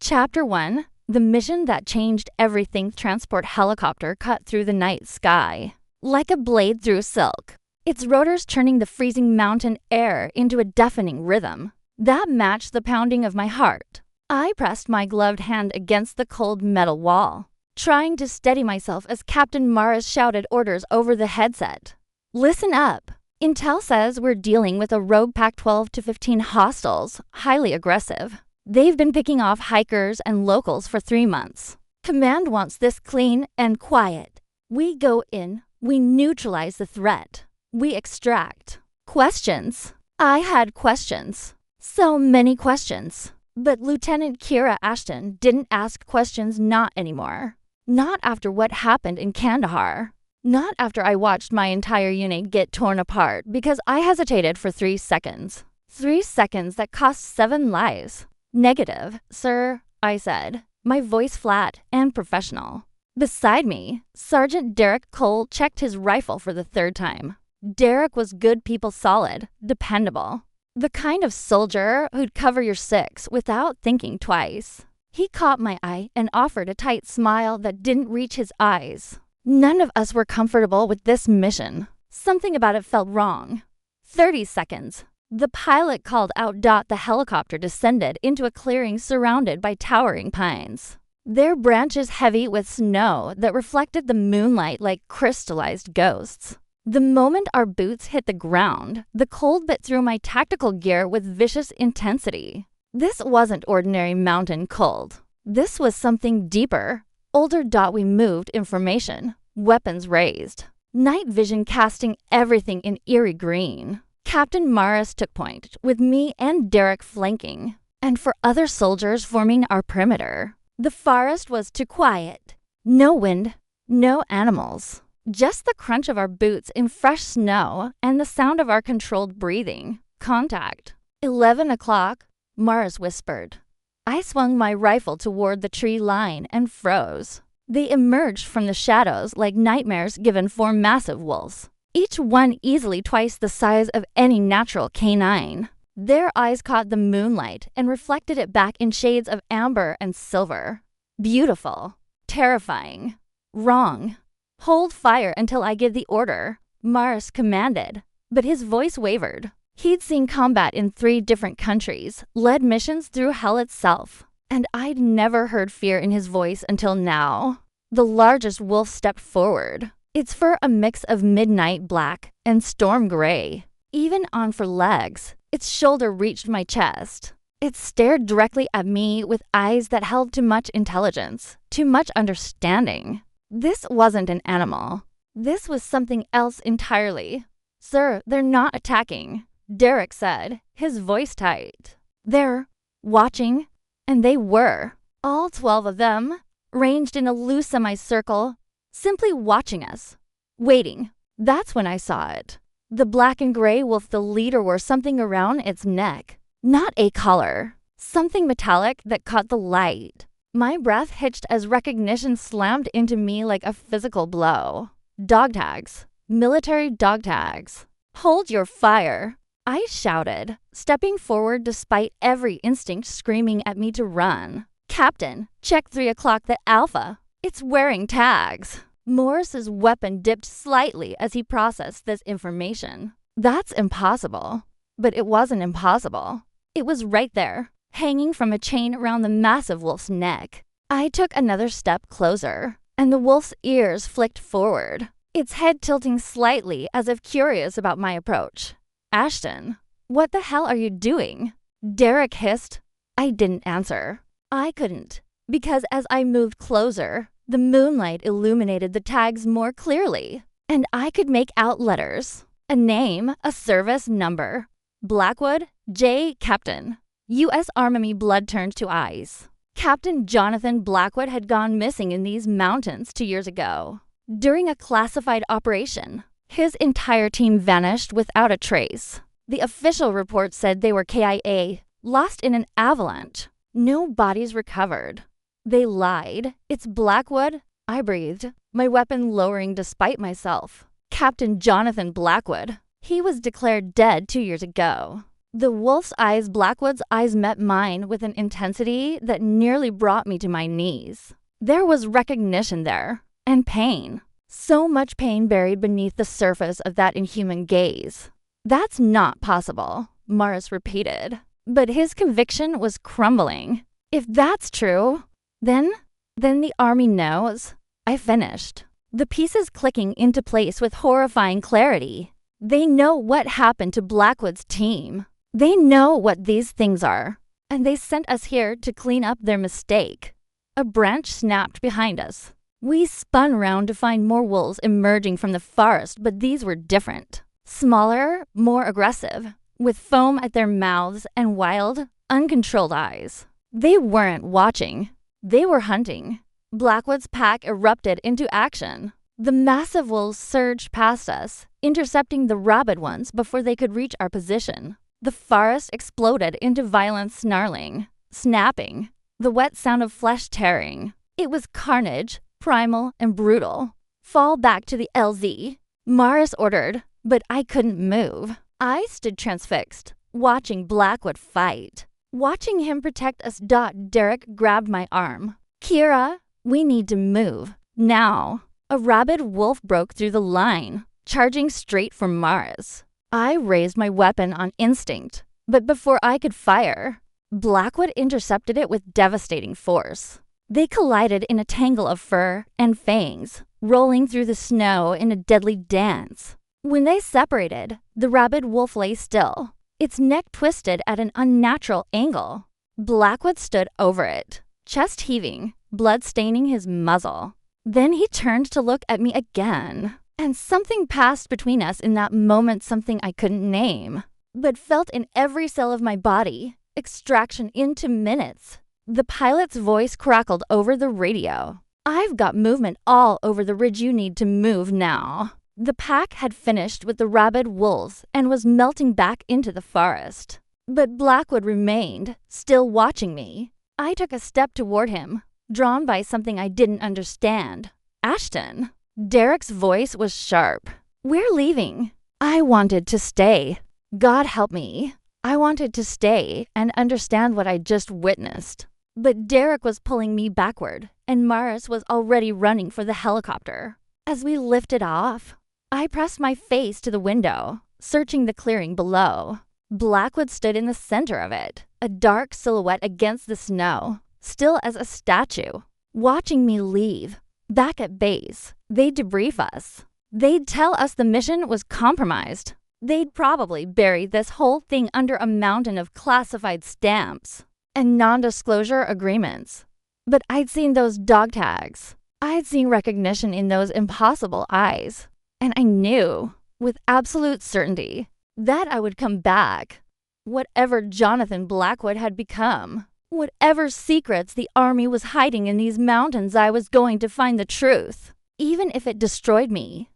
Chapter 1. The mission that changed everything. Transport helicopter cut through the night sky like a blade through silk, its rotors turning the freezing mountain air into a deafening rhythm that matched the pounding of my heart. I pressed my gloved hand against the cold metal wall, trying to steady myself as Captain Mara's shouted orders over the headset. Listen up. Intel says we're dealing with a rogue pack 12 to 15 hostiles, highly aggressive. They've been picking off hikers and locals for 3 months. Command wants this clean and quiet. We go in, we neutralize the threat. We extract. Questions. I had questions. So many questions. But Lieutenant Kira Ashton didn't ask questions not anymore. Not after what happened in Kandahar. Not after I watched my entire unit get torn apart because I hesitated for 3 seconds. 3 seconds that cost 7 lives. Negative, sir, I said, my voice flat and professional. Beside me, Sergeant Derek Cole checked his rifle for the 3rd time. Derek was good people solid, dependable. The kind of soldier who'd cover your 6 without thinking twice. He caught my eye and offered a tight smile that didn't reach his eyes. None of us were comfortable with this mission. Something about it felt wrong. 30 seconds. The pilot called out. The helicopter descended into a clearing surrounded by towering pines, their branches heavy with snow that reflected the moonlight like crystallized ghosts. The moment our boots hit the ground, the cold bit through my tactical gear with vicious intensity. This wasn't ordinary mountain cold. This was something deeper. Older. We moved information, weapons raised, night vision casting everything in eerie green. Captain Maris took point, with me and Derek flanking, and for other soldiers forming our perimeter. The forest was too quiet. No wind, no animals. Just the crunch of our boots in fresh snow and the sound of our controlled breathing. Contact. 11 o'clock, Maris whispered. I swung my rifle toward the tree line and froze. They emerged from the shadows like nightmares given 4 massive wolves. Each one easily twice the size of any natural canine. Their eyes caught the moonlight and reflected it back in shades of amber and silver. Beautiful. Terrifying. Wrong. Hold fire until I give the order, Maris commanded, but his voice wavered. He'd seen combat in 3 different countries, led missions through hell itself, and I'd never heard fear in his voice until now. The largest wolf stepped forward. Its fur a mix of midnight black and storm gray. Even on 4 legs, its shoulder reached my chest. It stared directly at me with eyes that held too much intelligence, too much understanding. This wasn't an animal. This was something else entirely. Sir, they're not attacking, Derek said, his voice tight. They're watching, and they were. All 12 of them, ranged in a loose semicircle, simply watching us. Waiting. That's when I saw it. The black and gray wolf, the leader, wore something around its neck. Not a collar. Something metallic that caught the light. My breath hitched as recognition slammed into me like a physical blow. Dog tags. Military dog tags. Hold your fire, I shouted, stepping forward despite every instinct screaming at me to run. Captain, check 3 o'clock the Alpha. It's wearing tags. Morris's weapon dipped slightly as he processed this information. That's impossible. But it wasn't impossible. It was right there, hanging from a chain around the massive wolf's neck. I took another step closer, and the wolf's ears flicked forward, its head tilting slightly as if curious about my approach. Ashton, what the hell are you doing? Derek hissed. I didn't answer. I couldn't, because as I moved closer, the moonlight illuminated the tags more clearly, and I could make out letters. A name, a service number. Blackwood, J. Captain. U.S. Army. Blood turned to eyes. Captain Jonathan Blackwood had gone missing in these mountains 2 years ago. During a classified operation, his entire team vanished without a trace. The official report said they were KIA, lost in an avalanche. No bodies recovered. They lied. It's Blackwood, I breathed, my weapon lowering despite myself. Captain Jonathan Blackwood. He was declared dead 2 years ago. The wolf's eyes, Blackwood's eyes, met mine with an intensity that nearly brought me to my knees. There was recognition there, and pain. So much pain buried beneath the surface of that inhuman gaze. "That's not possible," Morris repeated. But his conviction was crumbling. "If that's true, then the army knows." I finished, the pieces clicking into place with horrifying clarity. They know what happened to Blackwood's team. They know what these things are, and they sent us here to clean up their mistake. A branch snapped behind us. We spun round to find more wolves emerging from the forest, but these were different. Smaller, more aggressive, with foam at their mouths and wild, uncontrolled eyes. They weren't watching. They were hunting. Blackwood's pack erupted into action. The massive wolves surged past us, intercepting the rabid ones before they could reach our position. The forest exploded into violent snarling, snapping, the wet sound of flesh tearing. It was carnage, primal and brutal. "Fall back to the LZ," Morris ordered, but I couldn't move. I stood transfixed, watching Blackwood fight. Watching him protect us. Derek grabbed my arm. "Kira, we need to move, now." A rabid wolf broke through the line, charging straight for Morris. I raised my weapon on instinct, but before I could fire, Blackwood intercepted it with devastating force. They collided in a tangle of fur and fangs, rolling through the snow in a deadly dance. When they separated, the rabid wolf lay still, its neck twisted at an unnatural angle. Blackwood stood over it, chest heaving, blood staining his muzzle. Then he turned to look at me again, and something passed between us in that moment, something I couldn't name, but felt in every cell of my body. Extraction into minutes. The pilot's voice crackled over the radio. "I've got movement all over the ridge. You need to move now." The pack had finished with the rabid wolves and was melting back into the forest. But Blackwood remained, still watching me. I took a step toward him, drawn by something I didn't understand. "Ashton." Derek's voice was sharp. "We're leaving." I wanted to stay. God help me. I wanted to stay and understand what I just witnessed. But Derek was pulling me backward, and Morris was already running for the helicopter. As we lifted off, I pressed my face to the window, searching the clearing below. Blackwood stood in the center of it, a dark silhouette against the snow, still as a statue, watching me leave. Back at base, they'd debrief us. They'd tell us the mission was compromised. They'd probably bury this whole thing under a mountain of classified stamps and non-disclosure agreements. But I'd seen those dog tags. I'd seen recognition in those impossible eyes. And I knew, with absolute certainty, that I would come back. Whatever Jonathan Blackwood had become, whatever secrets the army was hiding in these mountains, I was going to find the truth, even if it destroyed me.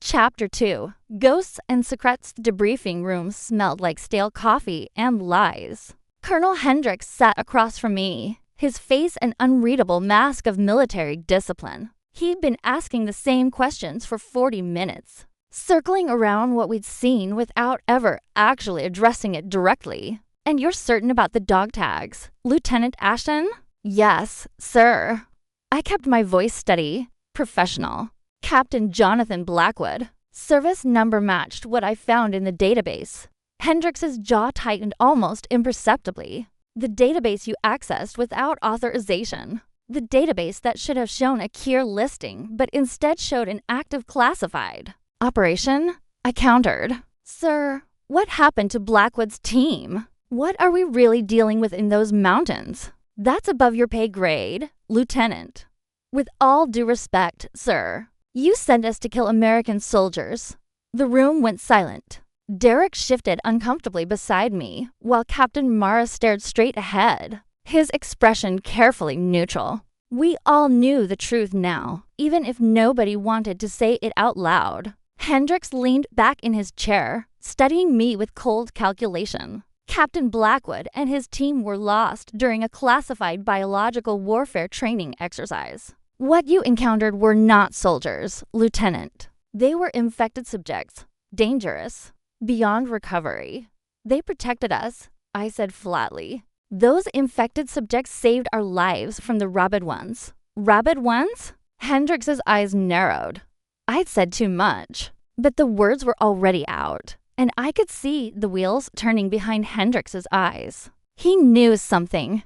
Chapter 2. Ghosts and Secrets. The debriefing room smelled like stale coffee and lies. Colonel Hendricks sat across from me, his face an unreadable mask of military discipline. He'd been asking the same questions for 40 minutes, circling around what we'd seen without ever actually addressing it directly. "And you're certain about the dog tags, Lieutenant Ashton?" "Yes, sir." I kept my voice steady, professional. "Captain Jonathan Blackwood." Service number matched what I found in the database. Hendricks's jaw tightened almost imperceptibly. The database you accessed without authorization. The database that should have shown a Kier listing, but instead showed an active classified. "Operation?" I countered. "Sir, what happened to Blackwood's team? What are we really dealing with in those mountains?" "That's above your pay grade, Lieutenant. With all due respect, sir, you sent us to kill American soldiers." The room went silent. Derek shifted uncomfortably beside me, while Captain Mara stared straight ahead, his expression carefully neutral. We all knew the truth now, even if nobody wanted to say it out loud. Hendricks leaned back in his chair, studying me with cold calculation. Captain Blackwood and his team were lost during a classified biological warfare training exercise. "What you encountered were not soldiers, Lieutenant. They were infected subjects, dangerous, beyond recovery. They protected us, I said flatly. Those infected subjects saved our lives from the rabid ones. Rabid ones? Hendrix's eyes narrowed. I'd said too much, but the words were already out, and I could see the wheels turning behind Hendrix's eyes. He knew something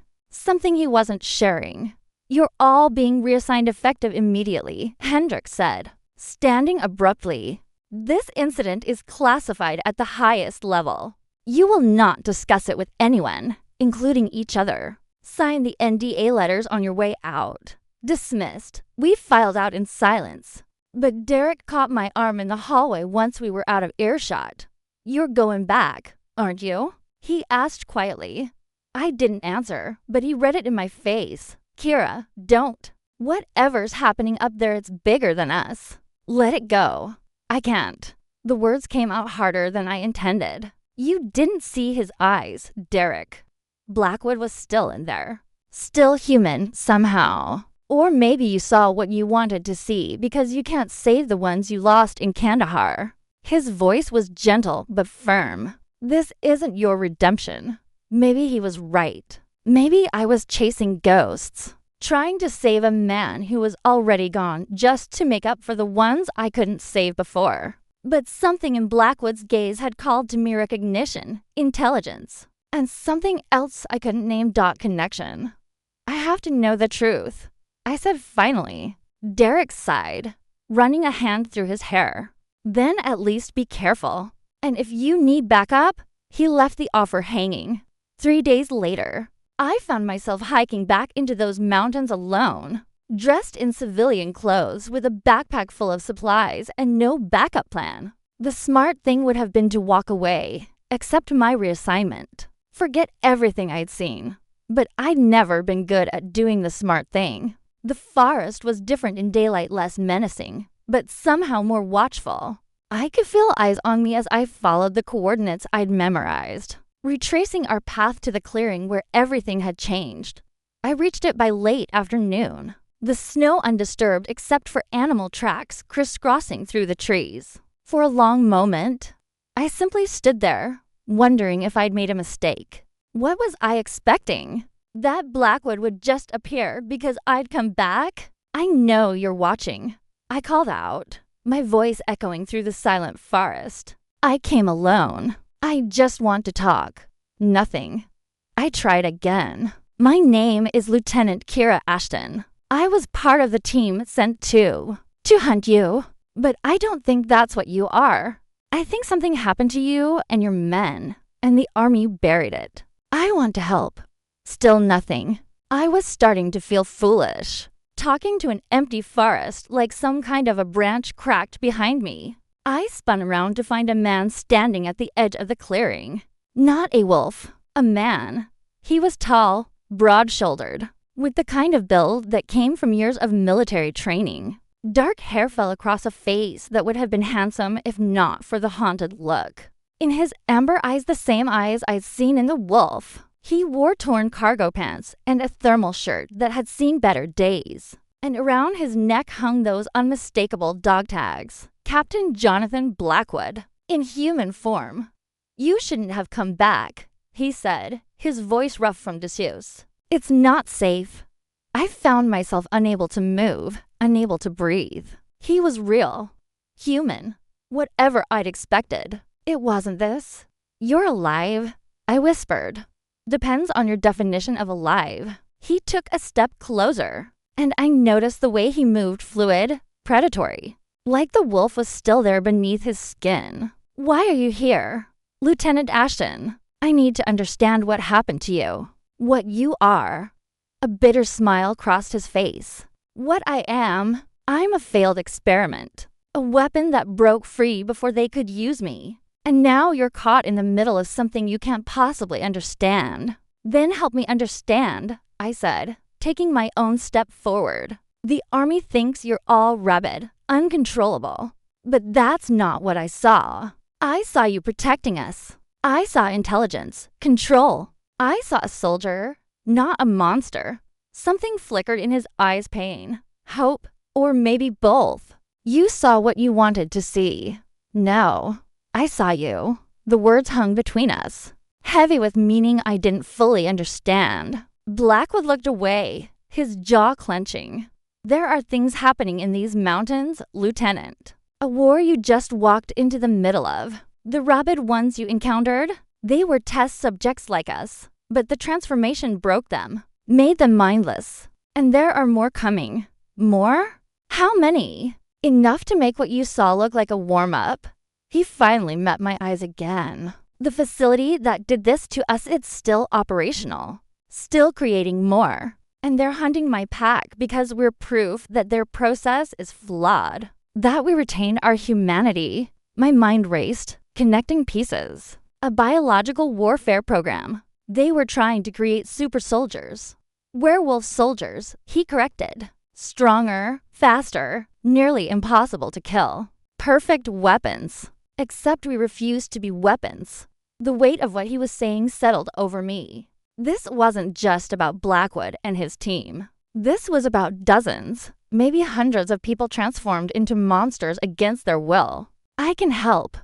he wasn't sharing. You're all being reassigned effective immediately, Hendrix said, standing abruptly. This incident is classified at the highest level. You will not discuss it with anyone, including each other. Sign the NDA letters on your way out. Dismissed. We filed out in silence. But Derek caught my arm in the hallway once we were out of earshot. You're going back, aren't you? He asked quietly. I didn't answer, but he read it in my face. Kira, don't. Whatever's happening up there, it's bigger than us. Let it go. I can't. The words came out harder than I intended. You didn't see his eyes, Derek. Blackwood was still in there. Still human, somehow. Or maybe you saw what you wanted to see because you can't save the ones you lost in Kandahar. His voice was gentle but firm. This isn't your redemption. Maybe he was right. Maybe I was chasing ghosts, trying to save a man who was already gone just to make up for the ones I couldn't save before. But something in Blackwood's gaze had called to me recognition, intelligence, and something else I couldn't name. Connection. I have to know the truth, I said finally. Derek sighed, running a hand through his hair. Then at least be careful. And if you need backup, he left the offer hanging. 3 days later, I found myself hiking back into those mountains alone, dressed in civilian clothes with a backpack full of supplies and no backup plan. The smart thing would have been to walk away, accept my reassignment, forget everything I'd seen. But I'd never been good at doing the smart thing. The forest was different in daylight, less menacing, but somehow more watchful. I could feel eyes on me as I followed the coordinates I'd memorized, retracing our path to the clearing where everything had changed. I reached it by late afternoon, the snow undisturbed except for animal tracks crisscrossing through the trees. For a long moment, I simply stood there, wondering if I'd made a mistake. What was I expecting? That Blackwood would just appear because I'd come back? I know you're watching, I called out, my voice echoing through the silent forest. I came alone. I just want to talk. Nothing. I tried again. My name is Lieutenant Kira Ashton. I was part of the team sent to hunt you. But I don't think that's what you are. I think something happened to you and your men, and the army buried it. I want to help. Still nothing. I was starting to feel foolish, talking to an empty forest like some kind of a branch cracked behind me. I spun around to find a man standing at the edge of the clearing. Not a wolf, a man. He was tall, broad-shouldered, with the kind of build that came from years of military training. Dark hair fell across a face that would have been handsome if not for the haunted look. In his amber eyes, the same eyes I'd seen in the wolf. He wore torn cargo pants and a thermal shirt that had seen better days. And around his neck hung those unmistakable dog tags. Captain Jonathan Blackwood, in human form. You shouldn't have come back, he said, his voice rough from disuse. It's not safe. I found myself unable to move, unable to breathe. He was real, human, whatever I'd expected. It wasn't this. You're alive, I whispered. Depends on your definition of alive. He took a step closer, and I noticed the way he moved fluid, predatory. Like the wolf was still there beneath his skin. Why are you here? Lieutenant Ashton, I need to understand what happened to you. What you are. A bitter smile crossed his face. What I am, I'm a failed experiment. A weapon that broke free before they could use me. And now you're caught in the middle of something you can't possibly understand. Then help me understand, I said, taking my own step forward. The army thinks you're all rabid, uncontrollable. But that's not what I saw. I saw you protecting us. I saw intelligence, control. I saw a soldier, not a monster. Something flickered in his eyes, pain, hope, or maybe both. You saw what you wanted to see. No, I saw you. The words hung between us, heavy with meaning I didn't fully understand. Blackwood looked away, his jaw clenching. There are things happening in these mountains, Lieutenant. A war you just walked into the middle of. The rabid ones you encountered, they were test subjects like us, but the transformation broke them, made them mindless. And there are more coming. More? How many? Enough to make what you saw look like a warm-up. He finally met my eyes again. The facility that did this to us, it's still operational, still creating more. And they're hunting my pack because we're proof that their process is flawed, that we retain our humanity. My mind raced, connecting pieces. A biological warfare program. They were trying to create super soldiers. Werewolf soldiers, he corrected. Stronger, faster, nearly impossible to kill. Perfect weapons. Except we refused to be weapons. The weight of what he was saying settled over me. This wasn't just about Blackwood and his team. This was about dozens, maybe hundreds of people transformed into monsters against their will. I can help.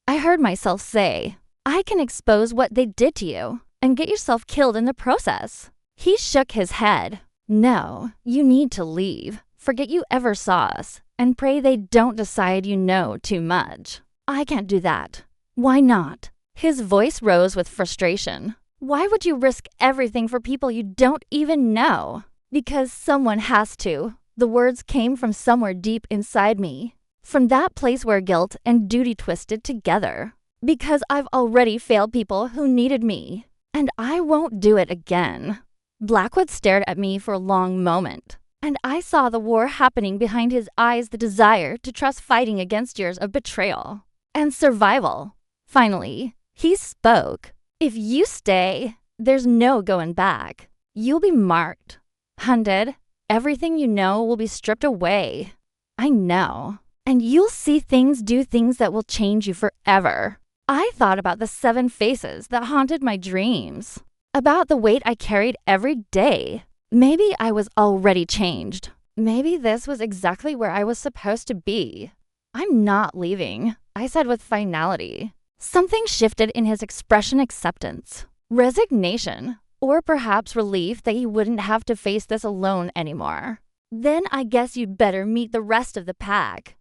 I heard myself say, I can expose what they did to you and get yourself killed in the process. He shook his head. No, you need to leave. Forget you ever saw us and pray they don't decide you know too much. I can't do that. Why not? His voice rose with frustration. Why would you risk everything for people you don't even know? Because someone has to. The words came from somewhere deep inside me. From that place where guilt and duty twisted together. Because I've already failed people who needed me. And I won't do it again. Blackwood stared at me for a long moment. And I saw the war happening behind his eyes, the desire to trust fighting against years of betrayal. And survival. Finally, he spoke. If you stay, there's no going back. You'll be marked, hunted. Everything you know will be stripped away. I know. And you'll see things, do things that will change you forever. I thought about the 7 faces that haunted my dreams. About the weight I carried every day. Maybe I was already changed. Maybe this was exactly where I was supposed to be. I'm not leaving, I said with finality. Something shifted in his expression. Acceptance, resignation, or perhaps relief that he wouldn't have to face this alone anymore. Then I guess you'd better meet the rest of the pack.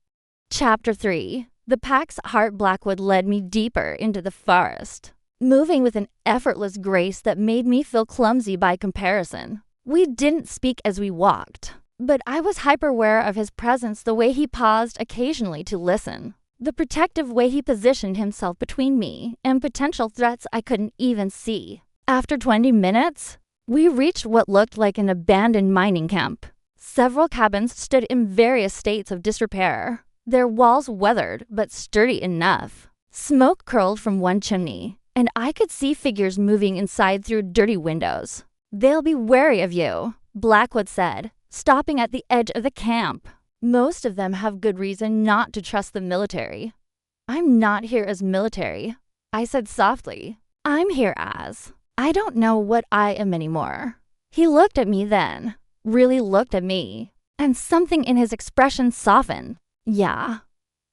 Chapter 3. The pack's heart. Blackwood led me deeper into the forest, moving with an effortless grace that made me feel clumsy by comparison. We didn't speak as we walked, but I was hyper-aware of his presence, the way he paused occasionally to listen. The protective way he positioned himself between me and potential threats I couldn't even see. After 20 minutes, we reached what looked like an abandoned mining camp. Several cabins stood in various states of disrepair, their walls weathered but sturdy enough. Smoke curled from one chimney, and I could see figures moving inside through dirty windows. They'll be wary of you, Blackwood said, stopping at the edge of the camp. Most of them have good reason not to trust the military. I'm not here as military, I said softly. I'm here as, I don't know what I am anymore. He looked at me then, really looked at me, and something in his expression softened. Yeah,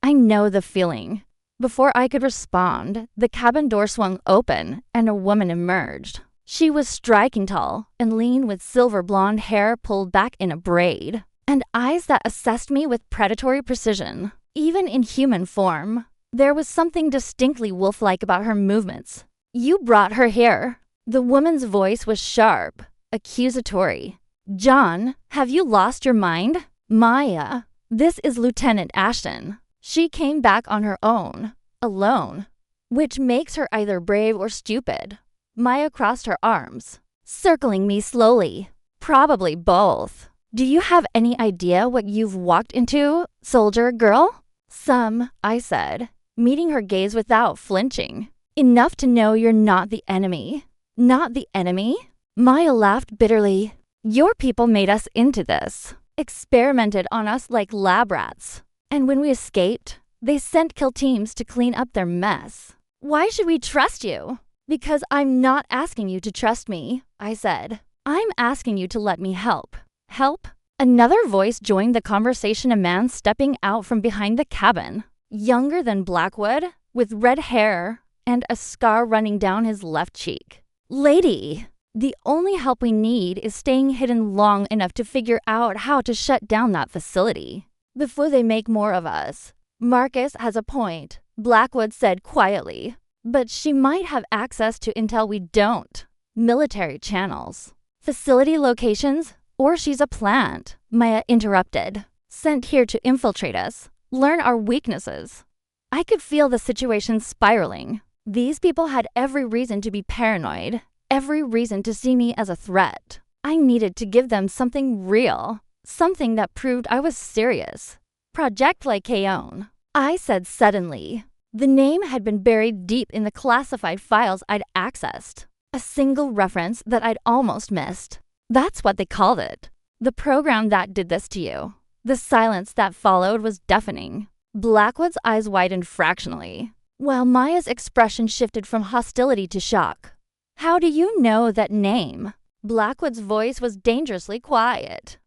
I know the feeling. Before I could respond, the cabin door swung open and a woman emerged. She was striking tall and lean, with silver blonde hair pulled back in a braid, and eyes that assessed me with predatory precision. Even in human form, there was something distinctly wolf-like about her movements. You brought her here. The woman's voice was sharp, accusatory. John, have you lost your mind? Maya, this is Lieutenant Ashton. She came back on her own, alone, which makes her either brave or stupid. Maya crossed her arms, circling me slowly. Probably both. Do you have any idea what you've walked into, soldier girl? Some, I said, meeting her gaze without flinching. Enough to know you're not the enemy. Not the enemy? Maya laughed bitterly. Your people made us into this, experimented on us like lab rats. And when we escaped, they sent kill teams to clean up their mess. Why should we trust you? Because I'm not asking you to trust me, I said. I'm asking you to let me help. Help? Another voice joined the conversation, a man stepping out from behind the cabin. Younger than Blackwood, with red hair and a scar running down his left cheek. Lady, the only help we need is staying hidden long enough to figure out how to shut down that facility before they make more of us. Marcus has a point, Blackwood said quietly, but she might have access to intel we don't. Military channels, facility locations, or she's a plant, Maya interrupted. Sent here to infiltrate us, learn our weaknesses. I could feel the situation spiraling. These people had every reason to be paranoid, every reason to see me as a threat. I needed to give them something real, something that proved I was serious. Project Lycaon, I said suddenly. The name had been buried deep in the classified files I'd accessed. A single reference that I'd almost missed. That's what they called it. The program that did this to you. The silence that followed was deafening. Blackwood's eyes widened fractionally, while Maya's expression shifted from hostility to shock. How do you know that name? Blackwood's voice was dangerously quiet.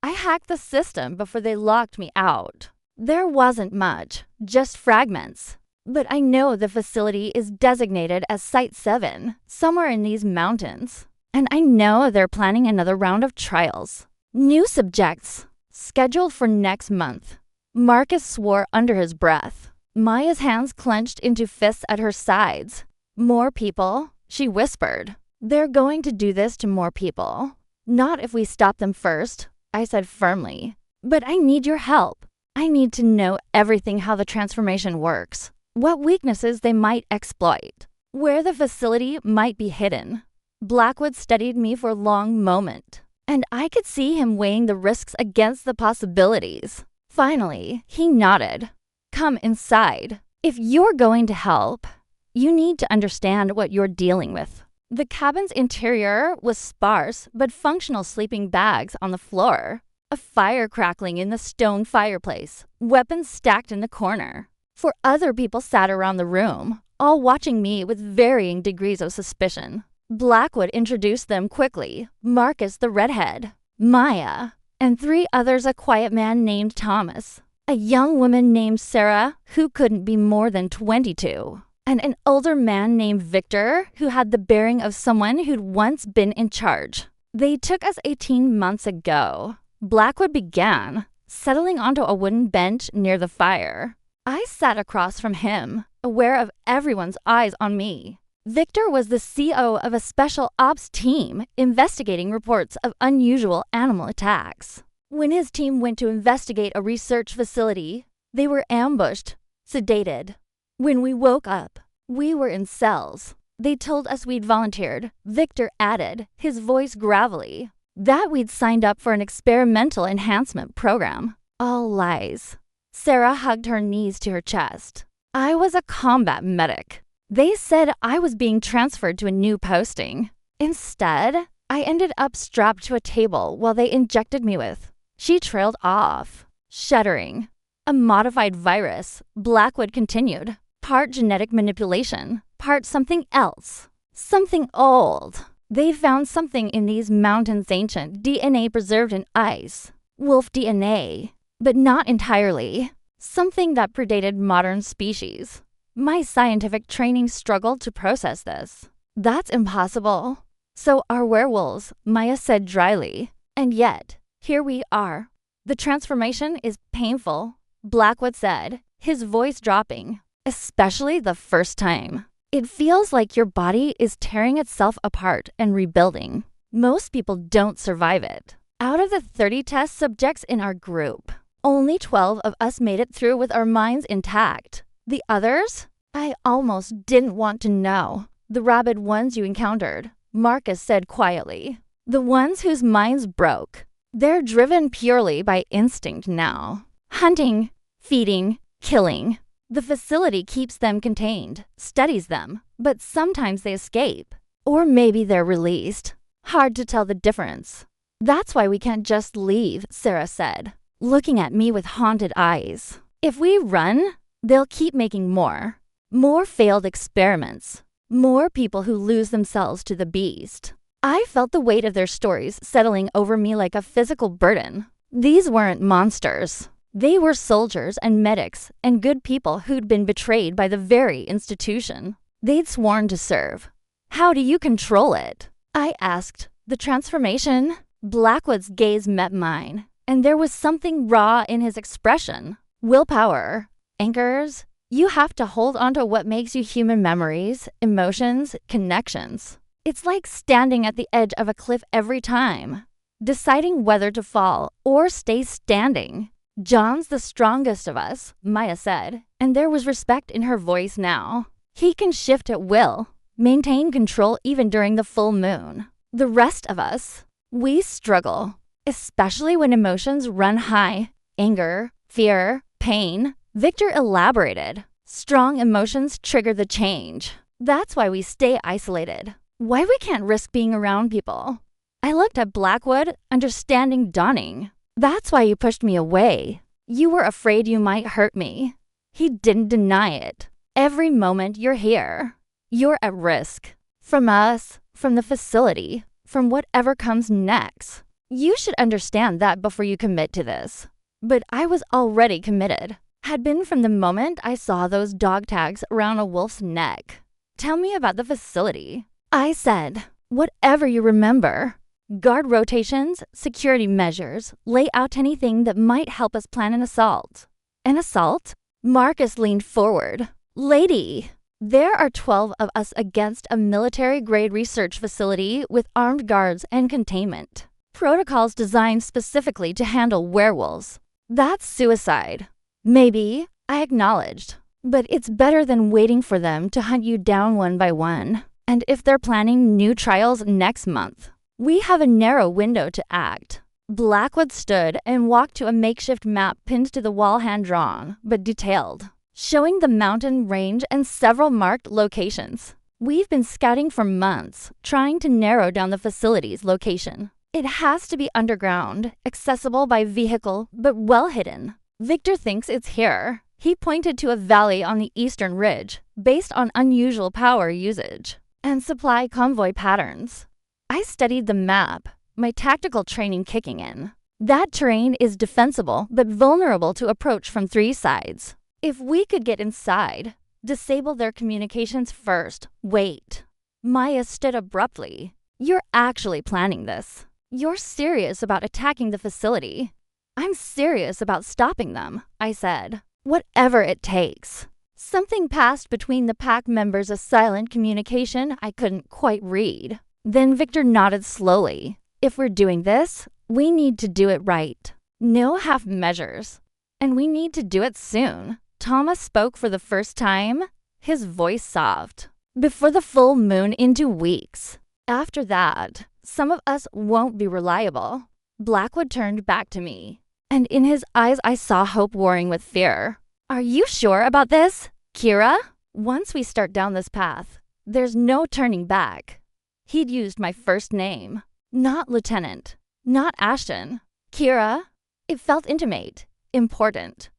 I hacked the system before they locked me out. There wasn't much, just fragments. But I know the facility is designated as Site 7, somewhere in these mountains. And I know they're planning another round of trials. New subjects, scheduled for next month. Marcus swore under his breath. Maya's hands clenched into fists at her sides. More people, she whispered. They're going to do this to more people. Not if we stop them first, I said firmly. But I need your help. I need to know everything how the transformation works. What weaknesses they might exploit. Where the facility might be hidden. Blackwood studied me for a long moment, and I could see him weighing the risks against the possibilities. Finally, he nodded. Come inside. If you're going to help, you need to understand what you're dealing with. The cabin's interior was sparse but functional sleeping bags on the floor, a fire crackling in the stone fireplace, weapons stacked in the corner. For other people sat around the room, all watching me with varying degrees of suspicion. Blackwood introduced them quickly. Marcus the redhead, Maya, and 3 others, a quiet man named Thomas, a young woman named Sarah who couldn't be more than 22, and an older man named Victor who had the bearing of someone who'd once been in charge. They took us 18 months ago. Blackwood began, settling onto a wooden bench near the fire. I sat across from him, aware of everyone's eyes on me. Victor was the CO of a special ops team investigating reports of unusual animal attacks. When his team went to investigate a research facility, they were ambushed, sedated. When we woke up, we were in cells. They told us we'd volunteered, Victor added, his voice gravelly, that we'd signed up for an experimental enhancement program. All lies. Sarah hugged her knees to her chest. I was a combat medic. They said I was being transferred to a new posting. Instead, I ended up strapped to a table while they injected me with. She trailed off, shuddering. A modified virus, Blackwood continued. Part genetic manipulation, part something else. Something old. They found something in these mountains ancient DNA preserved in ice. Wolf DNA, but not entirely. Something that predated modern species. My scientific training struggled to process this. That's impossible. So are werewolves, Maya said dryly. And yet, here we are. The transformation is painful, Blackwood said, his voice dropping, especially the first time. It feels like your body is tearing itself apart and rebuilding. Most people don't survive it. Out of the 30 test subjects in our group, only 12 of us made it through with our minds intact. The others? I almost didn't want to know. The rabid ones you encountered, Marcus said quietly. The ones whose minds broke. They're driven purely by instinct now. Hunting, feeding, killing. The facility keeps them contained, studies them, but sometimes they escape. Or maybe they're released. Hard to tell the difference. That's why we can't just leave, Sarah said, looking at me with haunted eyes. If we run, they'll keep making more. More failed experiments. More people who lose themselves to the beast. I felt the weight of their stories settling over me like a physical burden. These weren't monsters. They were soldiers and medics and good people who'd been betrayed by the very institution. they'd sworn to serve. How do you control it? I asked. The transformation? Blackwood's gaze met mine, and there was something raw in his expression. Willpower. Anchors. You have to hold onto what makes you human: memories, emotions, connections. It's like standing at the edge of a cliff every time, deciding whether to fall or stay standing. John's the strongest of us, Maya said, and there was respect in her voice now. He can shift at will, maintain control even during the full moon. The rest of us, we struggle, especially when emotions run high. Anger, fear, pain. Victor elaborated. Strong emotions trigger the change. That's why we stay isolated. Why we can't risk being around people. I looked at Blackwood, understanding dawning. That's why you pushed me away. You were afraid you might hurt me. He didn't deny it. Every moment you're here, you're at risk. From us, from the facility, from whatever comes next. You should understand that before you commit to this. But I was already committed. Had been from the moment I saw those dog tags around a wolf's neck. Tell me about the facility. I said, whatever you remember. Guard rotations, security measures, lay out anything that might help us plan an assault. An assault? Marcus leaned forward. Lady, there are 12 of us against a military-grade research facility with armed guards and containment. Protocols designed specifically to handle werewolves. That's suicide. Maybe, I acknowledged. But it's better than waiting for them to hunt you down one by one. And if they're planning new trials next month, we have a narrow window to act. Blackwood stood and walked to a makeshift map pinned to the wall, hand-drawn, but detailed, showing the mountain range and several marked locations. We've been scouting for months, trying to narrow down the facility's location. It has to be underground, accessible by vehicle, but well hidden. Victor thinks it's here. He pointed to a valley on the eastern ridge, based on unusual power usage and supply convoy patterns. I studied the map, my tactical training kicking in. That terrain is defensible, but vulnerable to approach from 3 sides. If we could get inside, disable their communications first. Wait. Maya stood abruptly. You're actually planning this. You're serious about attacking the facility. I'm serious about stopping them, I said. Whatever it takes. Something passed between the pack members, a silent communication I couldn't quite read. Then Victor nodded slowly. If we're doing this, we need to do it right. No half measures. And we need to do it soon. Thomas spoke for the first time, his voice soft. Before the full moon in 2 weeks. After that, some of us won't be reliable. Blackwood turned back to me, and in his eyes I saw hope warring with fear. Are you sure about this, Kira? Once we start down this path, there's no turning back. He'd used my first name, not Lieutenant, not Ashton. Kira? It felt intimate, important.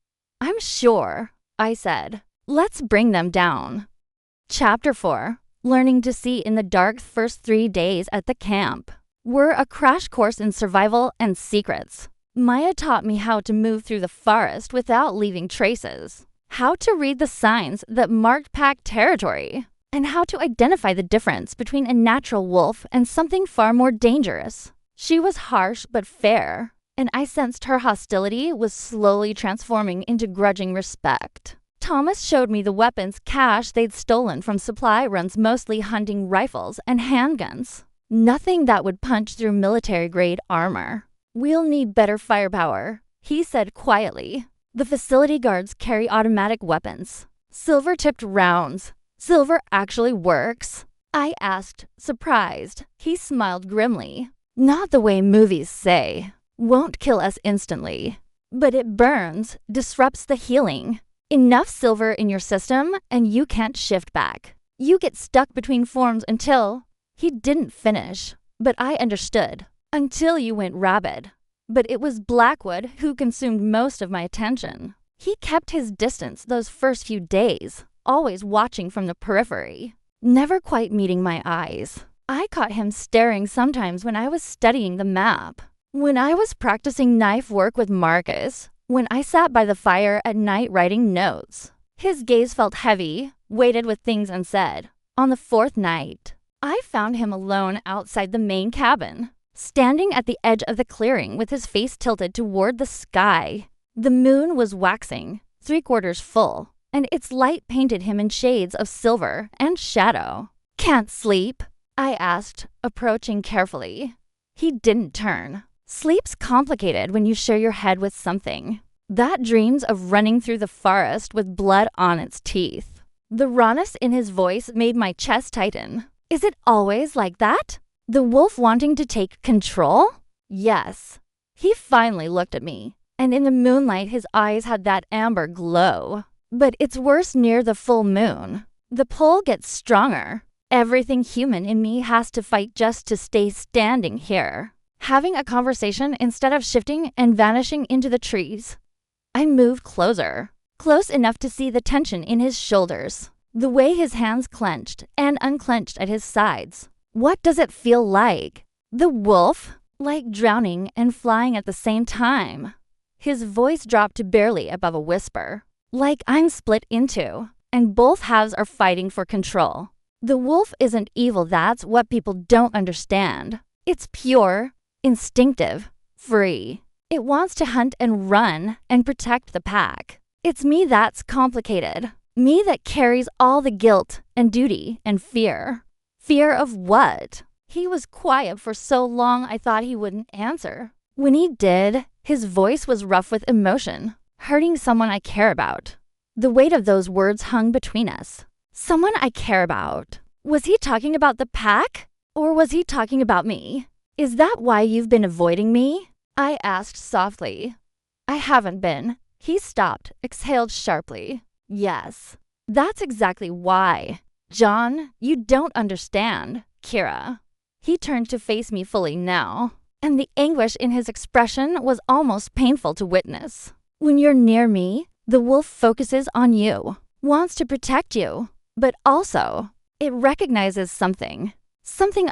I'm sure, I said. Let's bring them down. Chapter 4. Learning to see in the dark. First 3 days at the camp were a crash course in survival and secrets. Maya taught me how to move through the forest without leaving traces, how to read the signs that marked pack territory, and how to identify the difference between a natural wolf and something far more dangerous. She was harsh but fair, and I sensed her hostility was slowly transforming into grudging respect. Thomas showed me the weapons cache they'd stolen from supply runs, mostly hunting rifles and handguns. Nothing that would punch through military-grade armor. We'll need better firepower, he said quietly. The facility guards carry automatic weapons. Silver-tipped rounds. Silver actually works? I asked, surprised. He smiled grimly. Not the way movies say. Won't kill us instantly. But it burns, disrupts the healing. Enough silver in your system, and you can't shift back. You get stuck between forms until... He didn't finish, but I understood. Until you went rabid. But it was Blackwood who consumed most of my attention. He kept his distance those first few days, always watching from the periphery, never quite meeting my eyes. I caught him staring sometimes when I was studying the map, when I was practicing knife work with Marcus, when I sat by the fire at night writing notes. His gaze felt heavy, weighted with things unsaid. On the fourth night, I found him alone outside the main cabin, standing at the edge of the clearing with his face tilted toward the sky. The moon was waxing, 3/4 full, and its light painted him in shades of silver and shadow. "Can't sleep?" I asked, approaching carefully. He didn't turn. Sleep's complicated when you share your head with something that dreams of running through the forest with blood on its teeth. The rawness in his voice made my chest tighten. Is it always like that? The wolf wanting to take control? Yes. He finally looked at me, and in the moonlight his eyes had that amber glow. But it's worse near the full moon. The pull gets stronger. Everything human in me has to fight just to stay standing here, having a conversation instead of shifting and vanishing into the trees. I moved closer, close enough to see the tension in his shoulders, the way his hands clenched and unclenched at his sides. What does it feel like? The wolf? Like drowning and flying at the same time. His voice dropped to barely above a whisper. Like I'm split into, and both halves are fighting for control. The wolf isn't evil, that's what people don't understand. It's pure, instinctive, free. It wants to hunt and run and protect the pack. It's me that's complicated. Me that carries all the guilt and duty and fear. Fear of what? He was quiet for so long I thought he wouldn't answer. When he did, his voice was rough with emotion, hurting someone I care about. The weight of those words hung between us. Someone I care about. Was he talking about the pack? Or was he talking about me? Is that why you've been avoiding me? I asked softly. I haven't been. He stopped, exhaled sharply. Yes, that's exactly why. John, you don't understand. Kira. He turned to face me fully now, and the anguish in his expression was almost painful to witness. When you're near me, the wolf focuses on you, wants to protect you, but also it recognizes something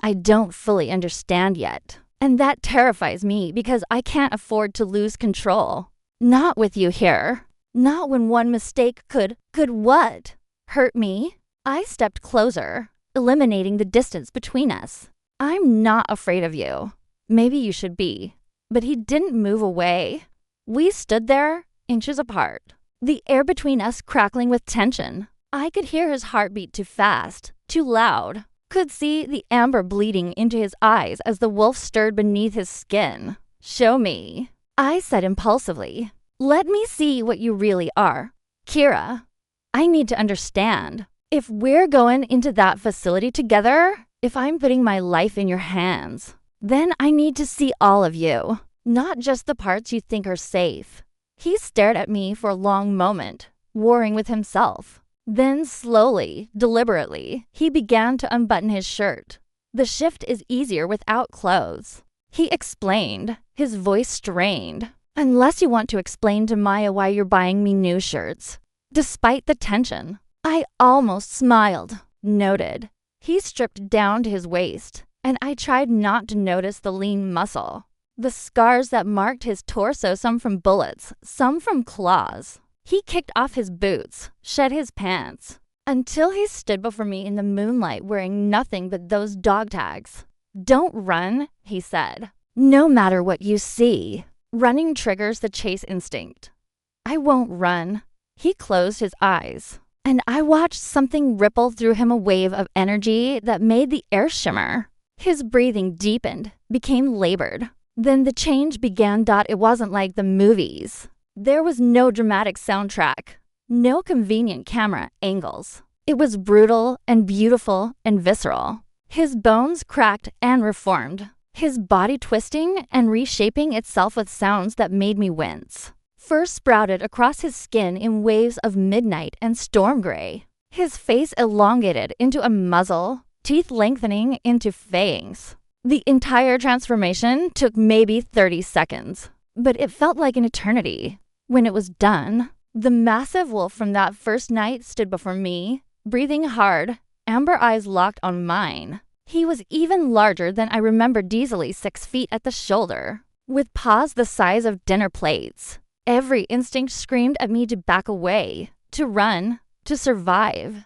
I don't fully understand yet. And that terrifies me because I can't afford to lose control. Not with you here. Not when one mistake could what? Hurt me? I stepped closer, eliminating the distance between us. I'm not afraid of you. Maybe you should be. But he didn't move away. We stood there, inches apart, the air between us crackling with tension. I could hear his heartbeat too fast, too loud. Could see the amber bleeding into his eyes as the wolf stirred beneath his skin. Show me, I said impulsively. Let me see what you really are. Kira, I need to understand. If we're going into that facility together, if I'm putting my life in your hands, then I need to see all of you, not just the parts you think are safe. He stared at me for a long moment, warring with himself. Then slowly, deliberately, he began to unbutton his shirt. The shift is easier without clothes. He explained, his voice strained. Unless you want to explain to Maya why you're buying me new shirts. Despite the tension, I almost smiled, noted. He stripped down to his waist, and I tried not to notice the lean muscle. The scars that marked his torso, some from bullets, some from claws. He kicked off his boots, shed his pants, until he stood before me in the moonlight wearing nothing but those dog tags. Don't run, he said. No matter what you see. Running triggers the chase instinct. I won't run. He closed his eyes, and I watched something ripple through him, a wave of energy that made the air shimmer. His breathing deepened, became labored. Then the change began. It wasn't like the movies. There was no dramatic soundtrack, no convenient camera angles. It was brutal and beautiful and visceral. His bones cracked and reformed, his body twisting and reshaping itself with sounds that made me wince. Fur sprouted across his skin in waves of midnight and storm gray. His face elongated into a muzzle, teeth lengthening into fangs. The entire transformation took maybe 30 seconds, but it felt like an eternity. When it was done, the massive wolf from that first night stood before me, breathing hard, amber eyes locked on mine. He was even larger than I remembered, easily 6 feet at the shoulder, with paws the size of dinner plates. Every instinct screamed at me to back away, to run, to survive.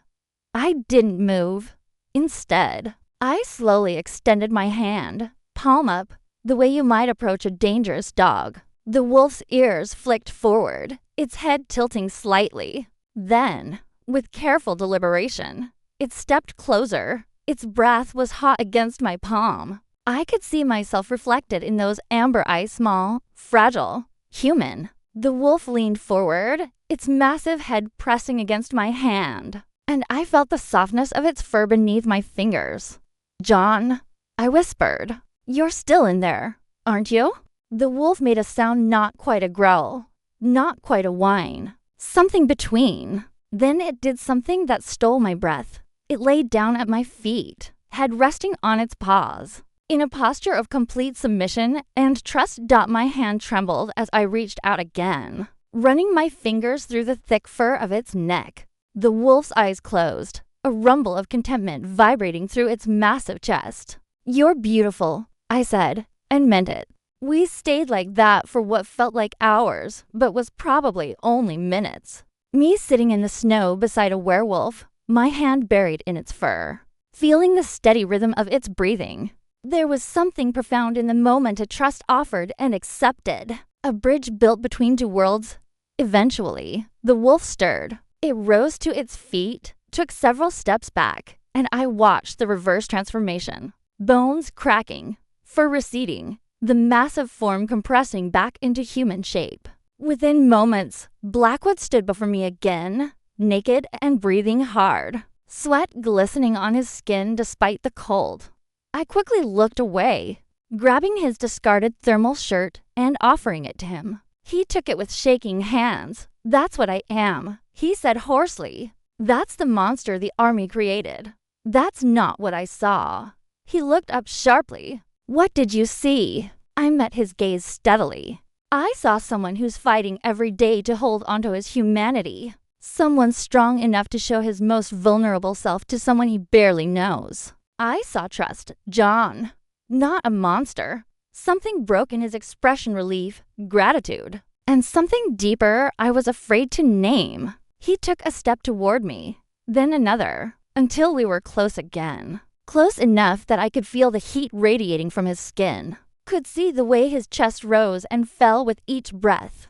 I didn't move. Instead, I slowly extended my hand, palm up, the way you might approach a dangerous dog. The wolf's ears flicked forward, its head tilting slightly. Then, with careful deliberation, it stepped closer. Its breath was hot against my palm. I could see myself reflected in those amber eyes, small, fragile, human. The wolf leaned forward, its massive head pressing against my hand, and I felt the softness of its fur beneath my fingers. "John," I whispered, "you're still in there, aren't you?" The wolf made a sound not quite a growl, not quite a whine, something between. Then it did something that stole my breath. It laid down at my feet, head resting on its paws. In a posture of complete submission and trust, my hand trembled as I reached out again, running my fingers through the thick fur of its neck. The wolf's eyes closed, a rumble of contentment vibrating through its massive chest. "You're beautiful," I said, and meant it. We stayed like that for what felt like hours, but was probably only minutes. Me sitting in the snow beside a werewolf, my hand buried in its fur, feeling the steady rhythm of its breathing. There was something profound in the moment a trust offered and accepted, a bridge built between two worlds. Eventually, the wolf stirred. It rose to its feet, took several steps back, and I watched the reverse transformation. Bones cracking, fur receding, the massive form compressing back into human shape. Within moments, Blackwood stood before me again, naked and breathing hard, sweat glistening on his skin despite the cold. I quickly looked away, grabbing his discarded thermal shirt and offering it to him. He took it with shaking hands. "That's what I am," he said hoarsely. "That's the monster the army created. That's not what I saw." He looked up sharply. "What did you see?" I met his gaze steadily. "I saw someone who's fighting every day to hold onto his humanity. Someone strong enough to show his most vulnerable self to someone he barely knows. I saw trust, John, not a monster. Something broke in his expression, relief, gratitude, and something deeper I was afraid to name." He took a step toward me, then another, until we were close again. Close enough that I could feel the heat radiating from his skin, could see the way his chest rose and fell with each breath.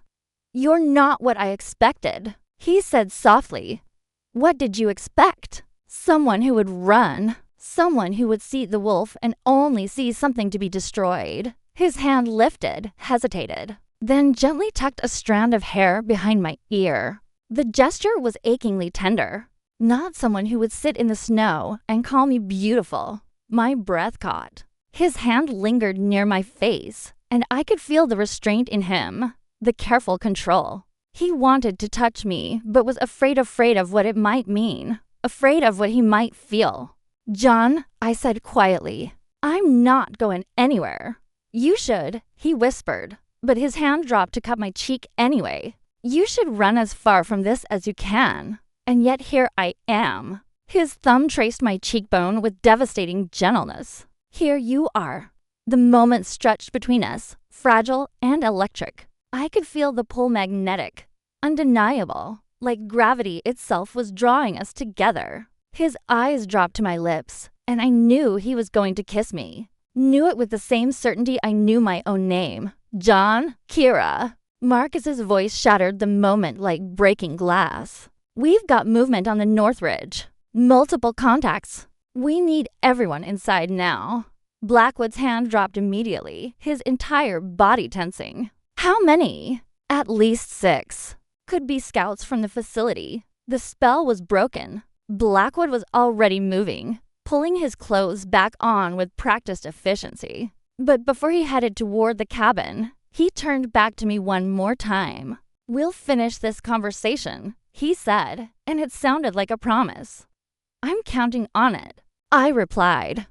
"You're not what I expected," he said softly. "What did you expect? Someone who would run, someone who would see the wolf and only see something to be destroyed." His hand lifted, hesitated, then gently tucked a strand of hair behind my ear. The gesture was achingly tender. Not someone who would sit in the snow and call me beautiful. My breath caught. His hand lingered near my face, and I could feel the restraint in him, the careful control. He wanted to touch me, but was afraid of what it might mean, afraid of what he might feel. "John," I said quietly, "I'm not going anywhere." "You should," he whispered, but his hand dropped to cup my cheek anyway. "You should run as far from this as you can. And yet here I am." His thumb traced my cheekbone with devastating gentleness. "Here you are." The moment stretched between us, fragile and electric. I could feel the pull magnetic, undeniable, like gravity itself was drawing us together. His eyes dropped to my lips, and I knew he was going to kiss me. Knew it with the same certainty I knew my own name. "John, Kira." Marcus's voice shattered the moment like breaking glass. "We've got movement on the North Ridge. Multiple contacts. We need everyone inside now." Blackwood's hand dropped immediately, his entire body tensing. "How many?" "At least 6. Could be scouts from the facility." The spell was broken. Blackwood was already moving, pulling his clothes back on with practiced efficiency. But before he headed toward the cabin, he turned back to me one more time. "We'll finish this conversation," he said, and it sounded like a promise. "I'm counting on it," I replied.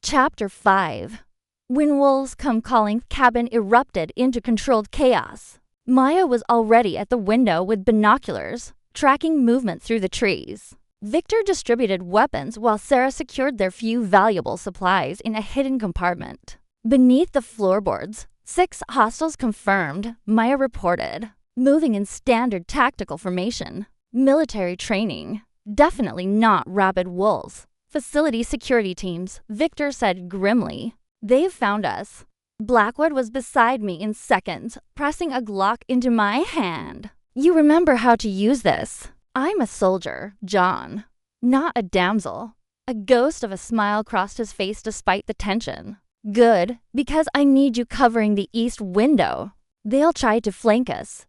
Chapter 5. When wolves come calling, cabin erupted into controlled chaos. Maya was already at the window with binoculars, tracking movement through the trees. Victor distributed weapons while Sarah secured their few valuable supplies in a hidden compartment. Beneath the floorboards, 6 hostiles confirmed, Maya reported, moving in standard tactical formation. Military training. Definitely not rabid wolves. Facility security teams, Victor said grimly. They've found us. Blackwood was beside me in seconds, pressing a Glock into my hand. You remember how to use this. I'm a soldier, John. Not a damsel. A ghost of a smile crossed his face despite the tension. Good, because I need you covering the east window. They'll try to flank us.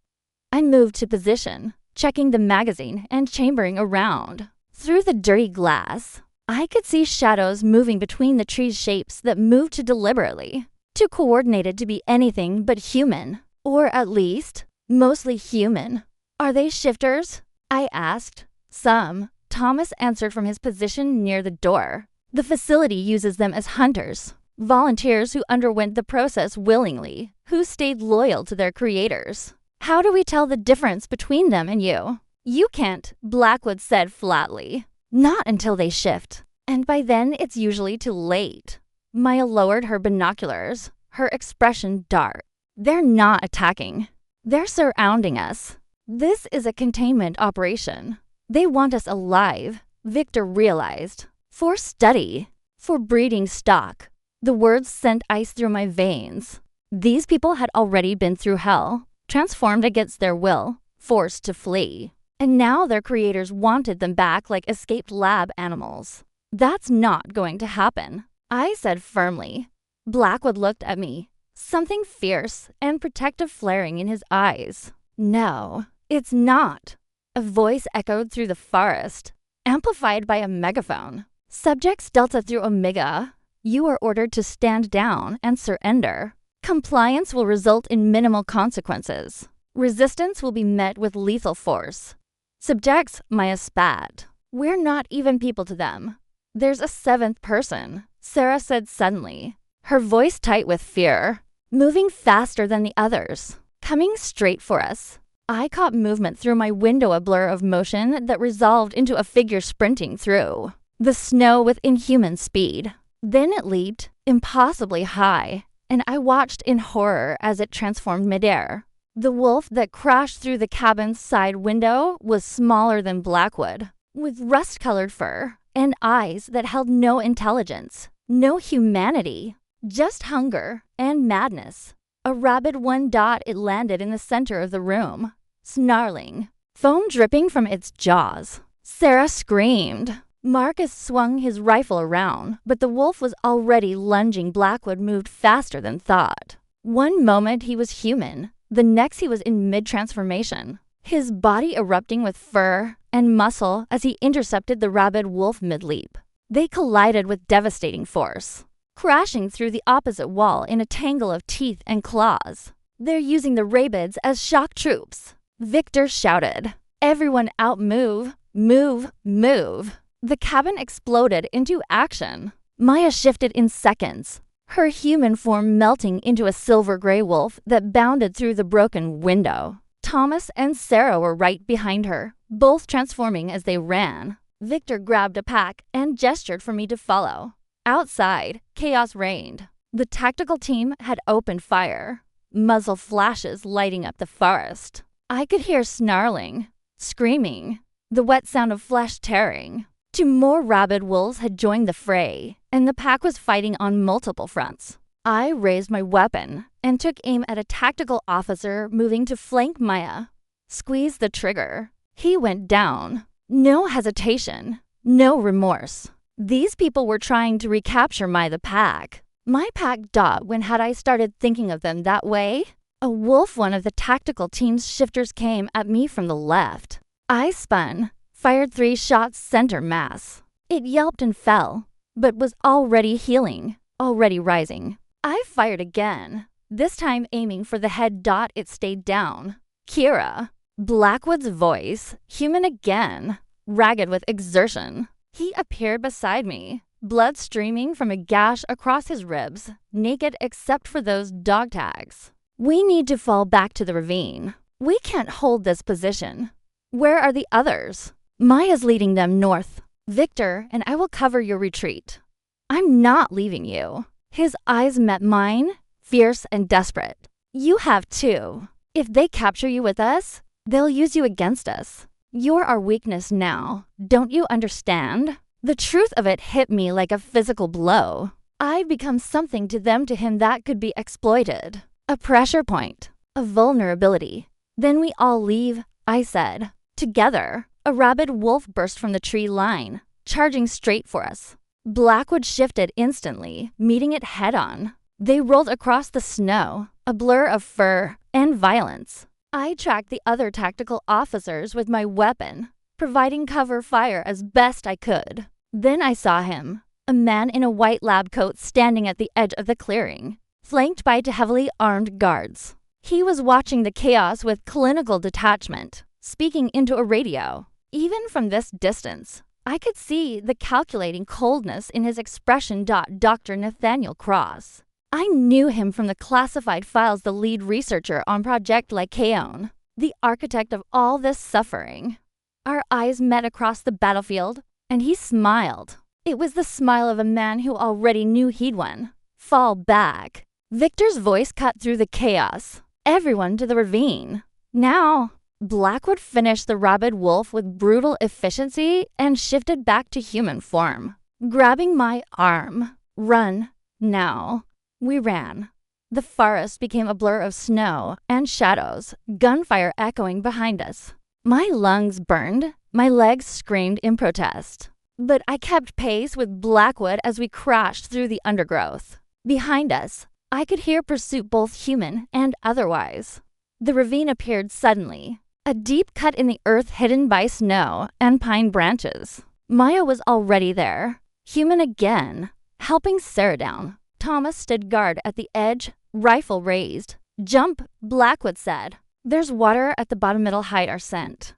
I moved to position, checking the magazine and chambering around. Through the dirty glass, I could see shadows moving between the trees' shapes that moved too deliberately, too coordinated to be anything but human. Or at least, mostly human. Are they shifters? I asked. Some. Thomas answered from his position near the door. The facility uses them as hunters. Volunteers who underwent the process willingly, who stayed loyal to their creators. How do we tell the difference between them and you? You can't, Blackwood said flatly. Not until they shift. And by then, it's usually too late. Maya lowered her binoculars, her expression dark. They're not attacking. They're surrounding us. This is a containment operation. They want us alive, Victor realized. For study. For breeding stock. The words sent ice through my veins. These people had already been through hell, transformed against their will, forced to flee. And now their creators wanted them back like escaped lab animals. That's not going to happen, I said firmly. Blackwood looked at me, something fierce and protective flaring in his eyes. No, it's not. A voice echoed through the forest, amplified by a megaphone. Subjects Delta through Omega, you are ordered to stand down and surrender. Compliance will result in minimal consequences. Resistance will be met with lethal force. Subjects, Maya spat. We're not even people to them. There's a seventh person, Sarah said suddenly, her voice tight with fear, moving faster than the others, coming straight for us. I caught movement through my window, a blur of motion that resolved into a figure sprinting through the snow with inhuman speed. Then it leaped, impossibly high, and I watched in horror as it transformed midair. The wolf that crashed through the cabin's side window was smaller than Blackwood, with rust-colored fur and eyes that held no intelligence, no humanity, just hunger and madness. A rabid one dot, it landed in the center of the room, snarling, foam dripping from its jaws. Sarah screamed. Marcus swung his rifle around, but the wolf was already lunging. Blackwood moved faster than thought. One moment he was human, the next he was in mid-transformation, his body erupting with fur and muscle as he intercepted the rabid wolf mid-leap. They collided with devastating force, crashing through the opposite wall in a tangle of teeth and claws. They're using the rabids as shock troops. Victor shouted. Everyone out, move, move, move. The cabin exploded into action. Maya shifted in seconds, her human form melting into a silver-gray wolf that bounded through the broken window. Thomas and Sarah were right behind her, both transforming as they ran. Victor grabbed a pack and gestured for me to follow. Outside, chaos reigned. The tactical team had opened fire, muzzle flashes lighting up the forest. I could hear snarling, screaming, the wet sound of flesh tearing. Two more rabid wolves had joined the fray, and the pack was fighting on multiple fronts. I raised my weapon and took aim at a tactical officer moving to flank Maya. Squeezed the trigger. He went down. No hesitation, no remorse. These people were trying to recapture the pack. My pack died when had I started thinking of them that way? A wolf, one of the tactical team's shifters, came at me from the left. I spun. Fired 3 shots center mass. It yelped and fell, but was already healing, already rising. I fired again, this time aiming for the head dot. It stayed down. Kira. Blackwood's voice, human again, ragged with exertion. He appeared beside me, blood streaming from a gash across his ribs, naked except for those dog tags. We need to fall back to the ravine. We can't hold this position. Where are the others? Maya's leading them north. Victor and I will cover your retreat. I'm not leaving you. His eyes met mine, fierce and desperate. You have too. If they capture you with us, they'll use you against us. You're our weakness now. Don't you understand? The truth of it hit me like a physical blow. I've become something to him that could be exploited. A pressure point. A vulnerability. Then we all leave, I said. Together. A rabid wolf burst from the tree line, charging straight for us. Blackwood shifted instantly, meeting it head-on. They rolled across the snow, a blur of fur and violence. I tracked the other tactical officers with my weapon, providing cover fire as best I could. Then I saw him, a man in a white lab coat standing at the edge of the clearing, flanked by two heavily armed guards. He was watching the chaos with clinical detachment, speaking into a radio. Even from this distance, I could see the calculating coldness in his expression. Dr. Nathaniel Cross. I knew him from the classified files, the lead researcher on Project Lycaon, the architect of all this suffering. Our eyes met across the battlefield, and he smiled. It was the smile of a man who already knew he'd won. Fall back. Victor's voice cut through the chaos. Everyone to the ravine. Now, Blackwood finished the rabid wolf with brutal efficiency and shifted back to human form, grabbing my arm. Run, now. We ran. The forest became a blur of snow and shadows, gunfire echoing behind us. My lungs burned, my legs screamed in protest. But I kept pace with Blackwood as we crashed through the undergrowth. Behind us, I could hear pursuit both human and otherwise. The ravine appeared suddenly, a deep cut in the earth hidden by snow and pine branches. Maya was already there, human again, helping Sarah down. Thomas stood guard at the edge, rifle raised. Jump, Blackwood said. There's water at the bottom middle, hide our scent.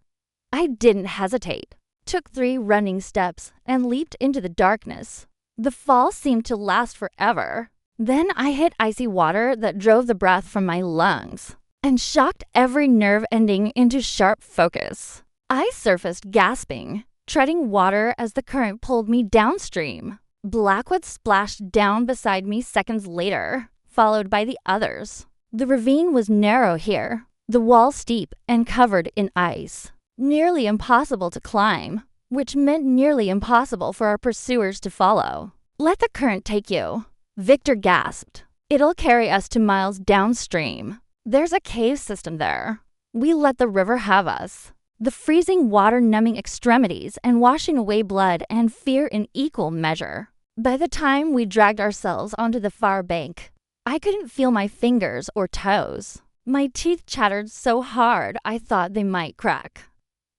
I didn't hesitate, took 3 running steps, and leaped into the darkness. The fall seemed to last forever. Then I hit icy water that drove the breath from my lungs and shocked every nerve ending into sharp focus. I surfaced gasping, treading water as the current pulled me downstream. Blackwood splashed down beside me seconds later, followed by the others. The ravine was narrow here, the wall steep and covered in ice. Nearly impossible to climb, which meant nearly impossible for our pursuers to follow. Let the current take you, Victor gasped. It'll carry us 2 miles downstream. There's a cave system there. We let the river have us. The freezing water numbing extremities and washing away blood and fear in equal measure. By the time we dragged ourselves onto the far bank, I couldn't feel my fingers or toes. My teeth chattered so hard I thought they might crack.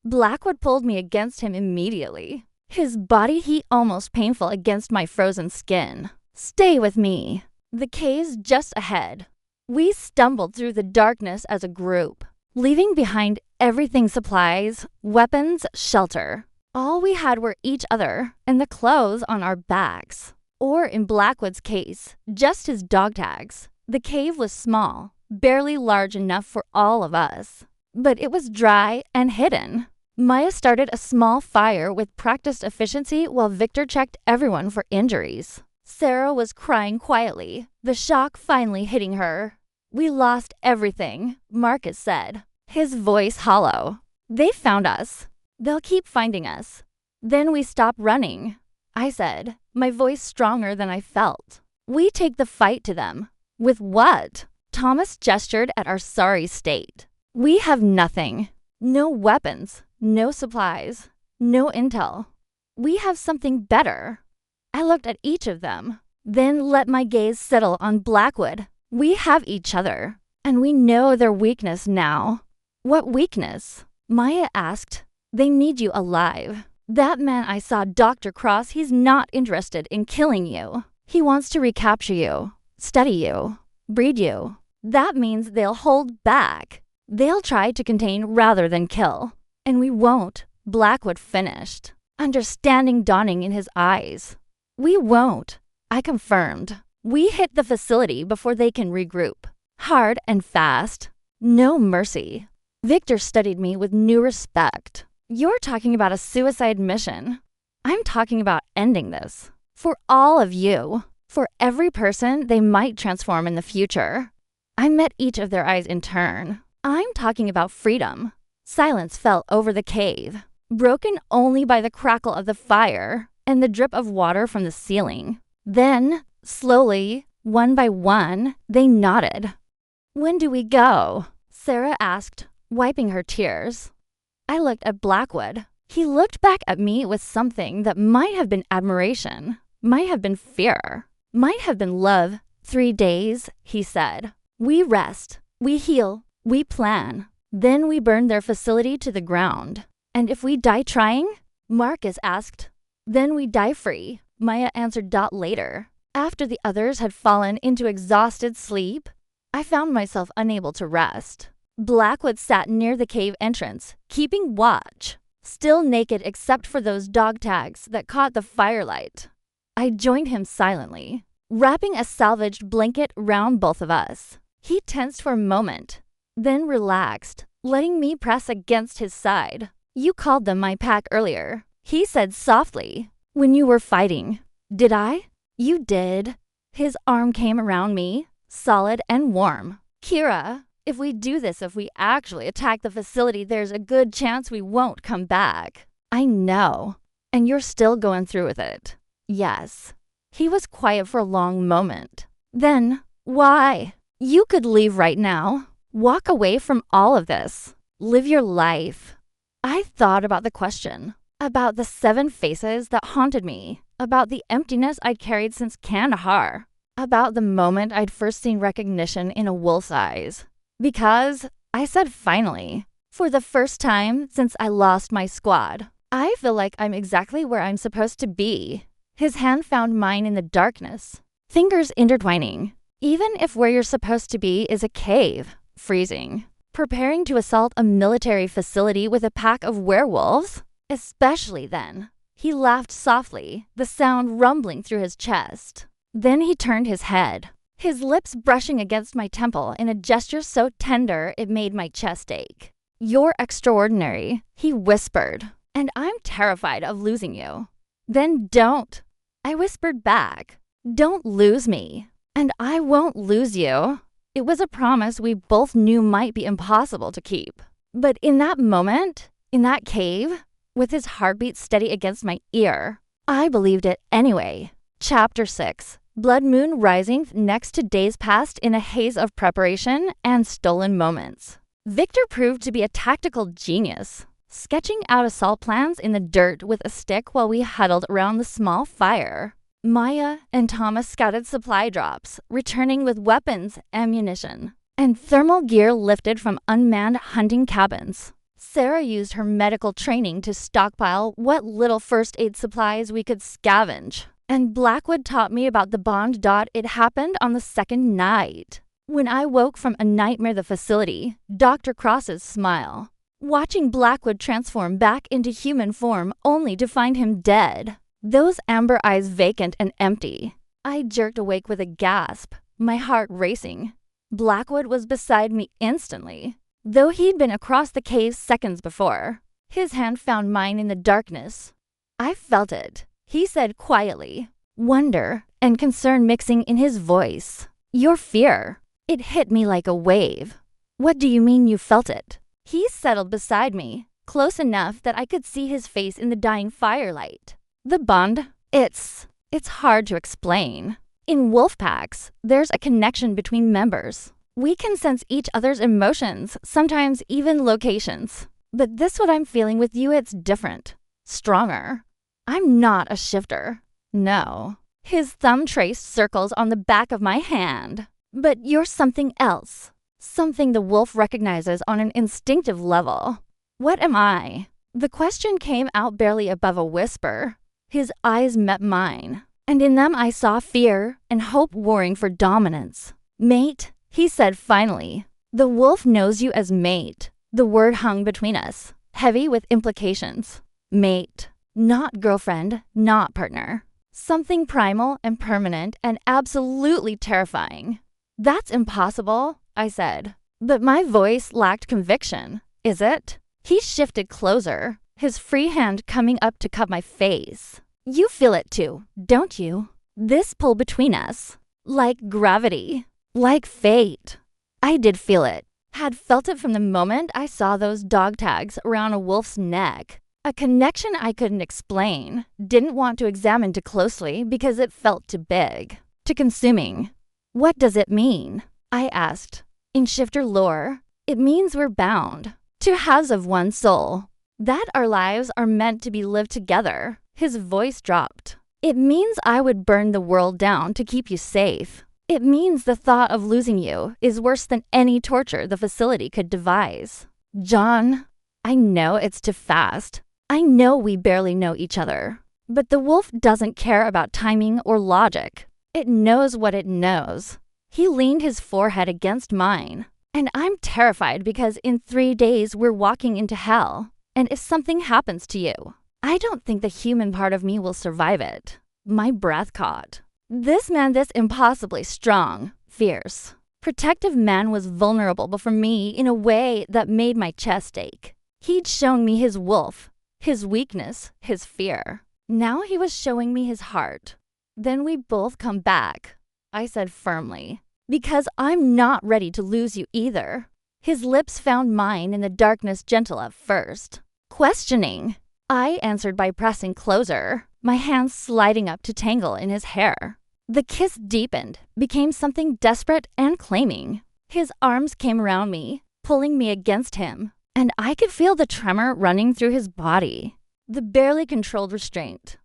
Blackwood pulled me against him immediately, his body heat almost painful against my frozen skin. Stay with me. The cave's just ahead. We stumbled through the darkness as a group, leaving behind everything: supplies, weapons, shelter. All we had were each other and the clothes on our backs. Or in Blackwood's case, just his dog tags. The cave was small, barely large enough for all of us. But it was dry and hidden. Maya started a small fire with practiced efficiency while Victor checked everyone for injuries. Sarah was crying quietly, the shock finally hitting her. We lost everything, Marcus said, his voice hollow. They found us. They'll keep finding us. Then we stop running, I said, my voice stronger than I felt. We take the fight to them. With what? Thomas gestured at our sorry state. We have nothing. No weapons, no supplies, no intel. We have something better. I looked at each of them, then let my gaze settle on Blackwood. We have each other, and we know their weakness now. What weakness? Maya asked. They need you alive. That man I saw, Dr. Cross, he's not interested in killing you. He wants to recapture you, study you, breed you. That means they'll hold back. They'll try to contain rather than kill. And we won't, Blackwood finished, understanding dawning in his eyes. We won't, I confirmed. We hit the facility before they can regroup. Hard and fast. No mercy. Victor studied me with new respect. You're talking about a suicide mission. I'm talking about ending this. For all of you. For every person they might transform in the future. I met each of their eyes in turn. I'm talking about freedom. Silence fell over the cave, broken only by the crackle of the fire and the drip of water from the ceiling. Then, slowly, one by one, they nodded. "When do we go?" Sarah asked, wiping her tears. I looked at Blackwood. He looked back at me with something that might have been admiration, might have been fear, might have been love. 3 days, he said. We rest, we heal, we plan. Then we burn their facility to the ground. And if we die trying? Marcus asked. Then we die free, Maya answered later. After the others had fallen into exhausted sleep, I found myself unable to rest. Blackwood sat near the cave entrance, keeping watch, still naked except for those dog tags that caught the firelight. I joined him silently, wrapping a salvaged blanket round both of us. He tensed for a moment, then relaxed, letting me press against his side. "You called them my pack earlier," he said softly, "when you were fighting." "Did I?" "You did." His arm came around me, solid and warm. "Kira, if we do this, if we actually attack the facility, there's a good chance we won't come back." "I know. And you're still going through with it." "Yes." He was quiet for a long moment. Then, "Why? You could leave right now. Walk away from all of this. Live your life." I thought about the question, about the 7 faces that haunted me, about the emptiness I'd carried since Kandahar, about the moment I'd first seen recognition in a wolf's eyes. Because, I said finally, for the first time since I lost my squad, I feel like I'm exactly where I'm supposed to be. His hand found mine in the darkness, fingers intertwining. Even if where you're supposed to be is a cave, freezing, preparing to assault a military facility with a pack of werewolves? Especially then. He laughed softly, the sound rumbling through his chest. Then he turned his head, his lips brushing against my temple in a gesture so tender it made my chest ache. "You're extraordinary," he whispered, "and I'm terrified of losing you." "Then don't," I whispered back. "Don't lose me, and I won't lose you." It was a promise we both knew might be impossible to keep. But in that moment, in that cave, with his heartbeat steady against my ear, I believed it anyway. Chapter 6. Blood Moon rising next to days passed in a haze of preparation and stolen moments. Victor proved to be a tactical genius, sketching out assault plans in the dirt with a stick while we huddled around the small fire. Maya and Thomas scouted supply drops, returning with weapons, ammunition, and thermal gear lifted from unmanned hunting cabins. Sarah used her medical training to stockpile what little first aid supplies we could scavenge. And Blackwood taught me about the bond. It happened on the 2nd night. When I woke from a nightmare the facility, Dr. Cross's smile. Watching Blackwood transform back into human form only to find him dead. Those amber eyes vacant and empty. I jerked awake with a gasp, my heart racing. Blackwood was beside me instantly, though he'd been across the cave seconds before. His hand found mine in the darkness. I felt it, he said quietly, wonder and concern mixing in his voice. "Your fear." It hit me like a wave. "What do you mean you felt it?" He settled beside me, close enough that I could see his face in the dying firelight. "The bond, it's hard to explain. In wolf packs, there's a connection between members. We can sense each other's emotions, sometimes even locations. But this what I'm feeling with you, it's different. Stronger. I'm not a shifter. No." His thumb traced circles on the back of my hand. "But you're something else. Something the wolf recognizes on an instinctive level." "What am I?" The question came out barely above a whisper. His eyes met mine, and in them I saw fear and hope warring for dominance. "Mate," he said finally. "The wolf knows you as mate." The word hung between us, heavy with implications. Mate, not girlfriend, not partner. Something primal and permanent and absolutely terrifying. "That's impossible," I said, but my voice lacked conviction. "Is it?" He shifted closer, his free hand coming up to cup my face. "You feel it too, don't you? This pull between us, like gravity, like fate." I did feel it, Had felt it from the moment I saw those dog tags around a wolf's neck. A connection I couldn't explain, didn't want to examine too closely because it felt too big, too consuming. What does it mean? I asked. In shifter lore, it means we're bound, two halves of one soul, that our lives are meant to be lived together. His voice dropped. It means I would burn the world down to keep you safe. It means the thought of losing you is worse than any torture the facility could devise. John, I know it's too fast. I know we barely know each other. But the wolf doesn't care about timing or logic. It knows what it knows. He leaned his forehead against mine. And I'm terrified because in 3 days we're walking into hell. And if something happens to you, I don't think the human part of me will survive it. My breath caught. This man, this impossibly strong, fierce, protective man was vulnerable for me in a way that made my chest ache. He'd shown me his wolf, his weakness, his fear. Now he was showing me his heart. Then we both come back, I said firmly, because I'm not ready to lose you either. His lips found mine in the darkness, gentle at first, questioning. I answered by pressing closer, my hands sliding up to tangle in his hair. The kiss deepened, became something desperate and claiming. His arms came around me, pulling me against him, and I could feel the tremor running through his body, the barely controlled restraint.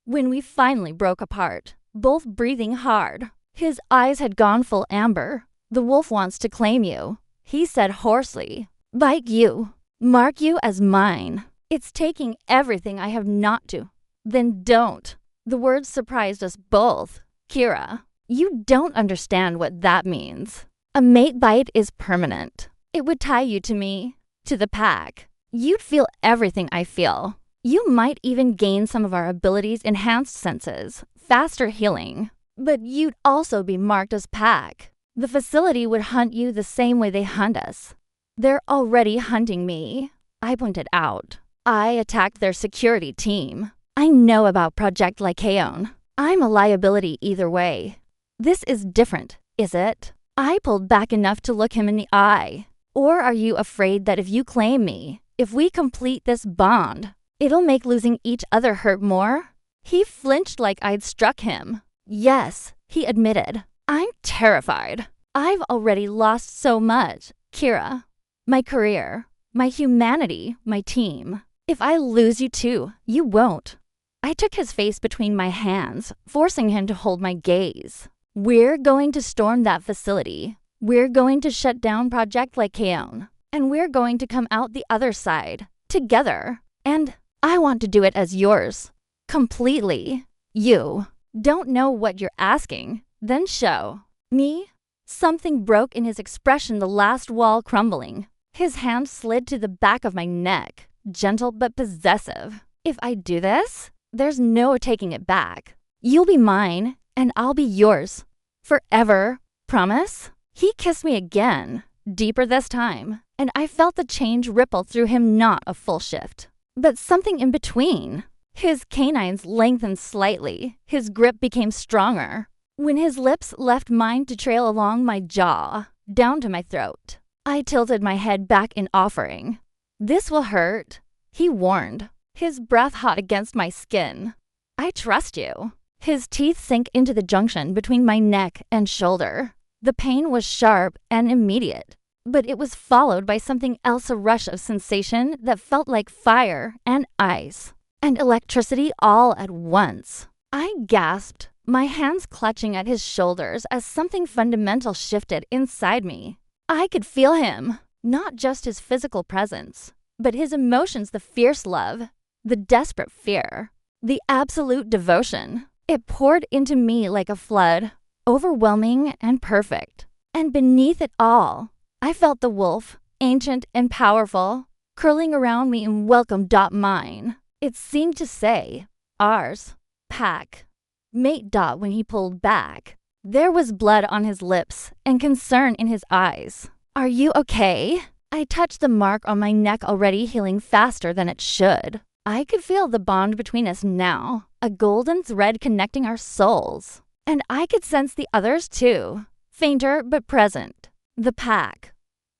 When we finally broke apart, both breathing hard, his eyes had gone full amber. The wolf wants to claim you, he said hoarsely. Bite you, mark you as mine. It's taking everything I have not to. Then don't. The words surprised us both. Kira, you don't understand what that means. A mate bite is permanent. It would tie you to me, to the pack. You'd feel everything I feel. You might even gain some of our abilities' enhanced senses, faster healing. But you'd also be marked as pack. The facility would hunt you the same way they hunt us. They're already hunting me, I pointed out. I attacked their security team. I know about Project Lycaon. I'm a liability either way. This is different, is it? I pulled back enough to look him in the eye. Or are you afraid that if you claim me, if we complete this bond, it'll make losing each other hurt more? He flinched like I'd struck him. Yes, he admitted. I'm terrified. I've already lost so much. Kira, my career, my humanity, my team. If I lose you too, you won't. I took his face between my hands, forcing him to hold my gaze. We're going to storm that facility. We're going to shut down Project Lycaon. And we're going to come out the other side, together. And I want to do it as yours. Completely. You don't know what you're asking. Then show. Me? Something broke in his expression, the last wall crumbling. His hand slid to the back of my neck, gentle but possessive. If I do this, there's no taking it back. You'll be mine, and I'll be yours. Forever. Promise? He kissed me again, deeper this time, and I felt the change ripple through him, not a full shift, but something in between. His canines lengthened slightly. His grip became stronger. When his lips left mine to trail along my jaw, down to my throat, I tilted my head back in offering. This will hurt, he warned, his breath hot against my skin. I trust you. His teeth sank into the junction between my neck and shoulder. The pain was sharp and immediate, but it was followed by something else, a rush of sensation that felt like fire and ice and electricity all at once. I gasped, my hands clutching at his shoulders as something fundamental shifted inside me. I could feel him, not just his physical presence, but his emotions, the fierce love, the desperate fear, the absolute devotion. It poured into me like a flood, overwhelming and perfect. And beneath it all, I felt the wolf, ancient and powerful, curling around me in welcome. Mine. It seemed to say, ours, pack. Mate. When he pulled back, there was blood on his lips and concern in his eyes. Are you okay? I touched the mark on my neck, already healing faster than it should. I could feel the bond between us now, a golden thread connecting our souls. And I could sense the others too, fainter but present. The pack.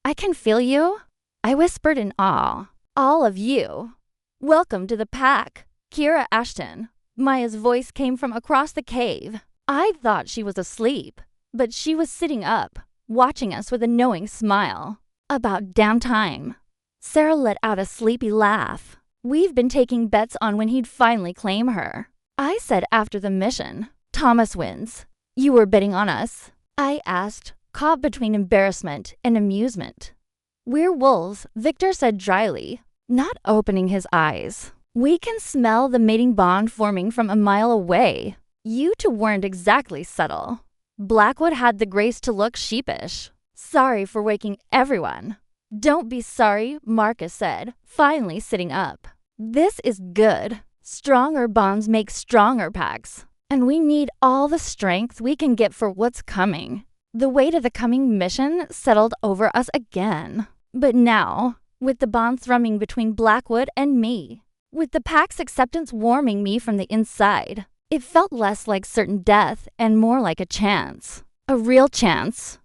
I can feel you, I whispered in awe. All of you. Welcome to the pack, Kira Ashton. Maya's voice came from across the cave. I thought she was asleep, but she was sitting up, watching us with a knowing smile. About damn time. Sarah let out a sleepy laugh. We've been taking bets on when he'd finally claim her. I said after the mission. Thomas wins. You were betting on us? I asked, caught between embarrassment and amusement. We're wolves, Victor said dryly, not opening his eyes. We can smell the mating bond forming from a mile away. You two weren't exactly subtle. Blackwood had the grace to look sheepish. Sorry for waking everyone. Don't be sorry, Marcus said, finally sitting up. This is good. Stronger bonds make stronger packs, and we need all the strength we can get for what's coming. The weight of the coming mission settled over us again. But now, with the bond thrumming between Blackwood and me, with the pack's acceptance warming me from the inside, it felt less like certain death and more like a chance. A real chance.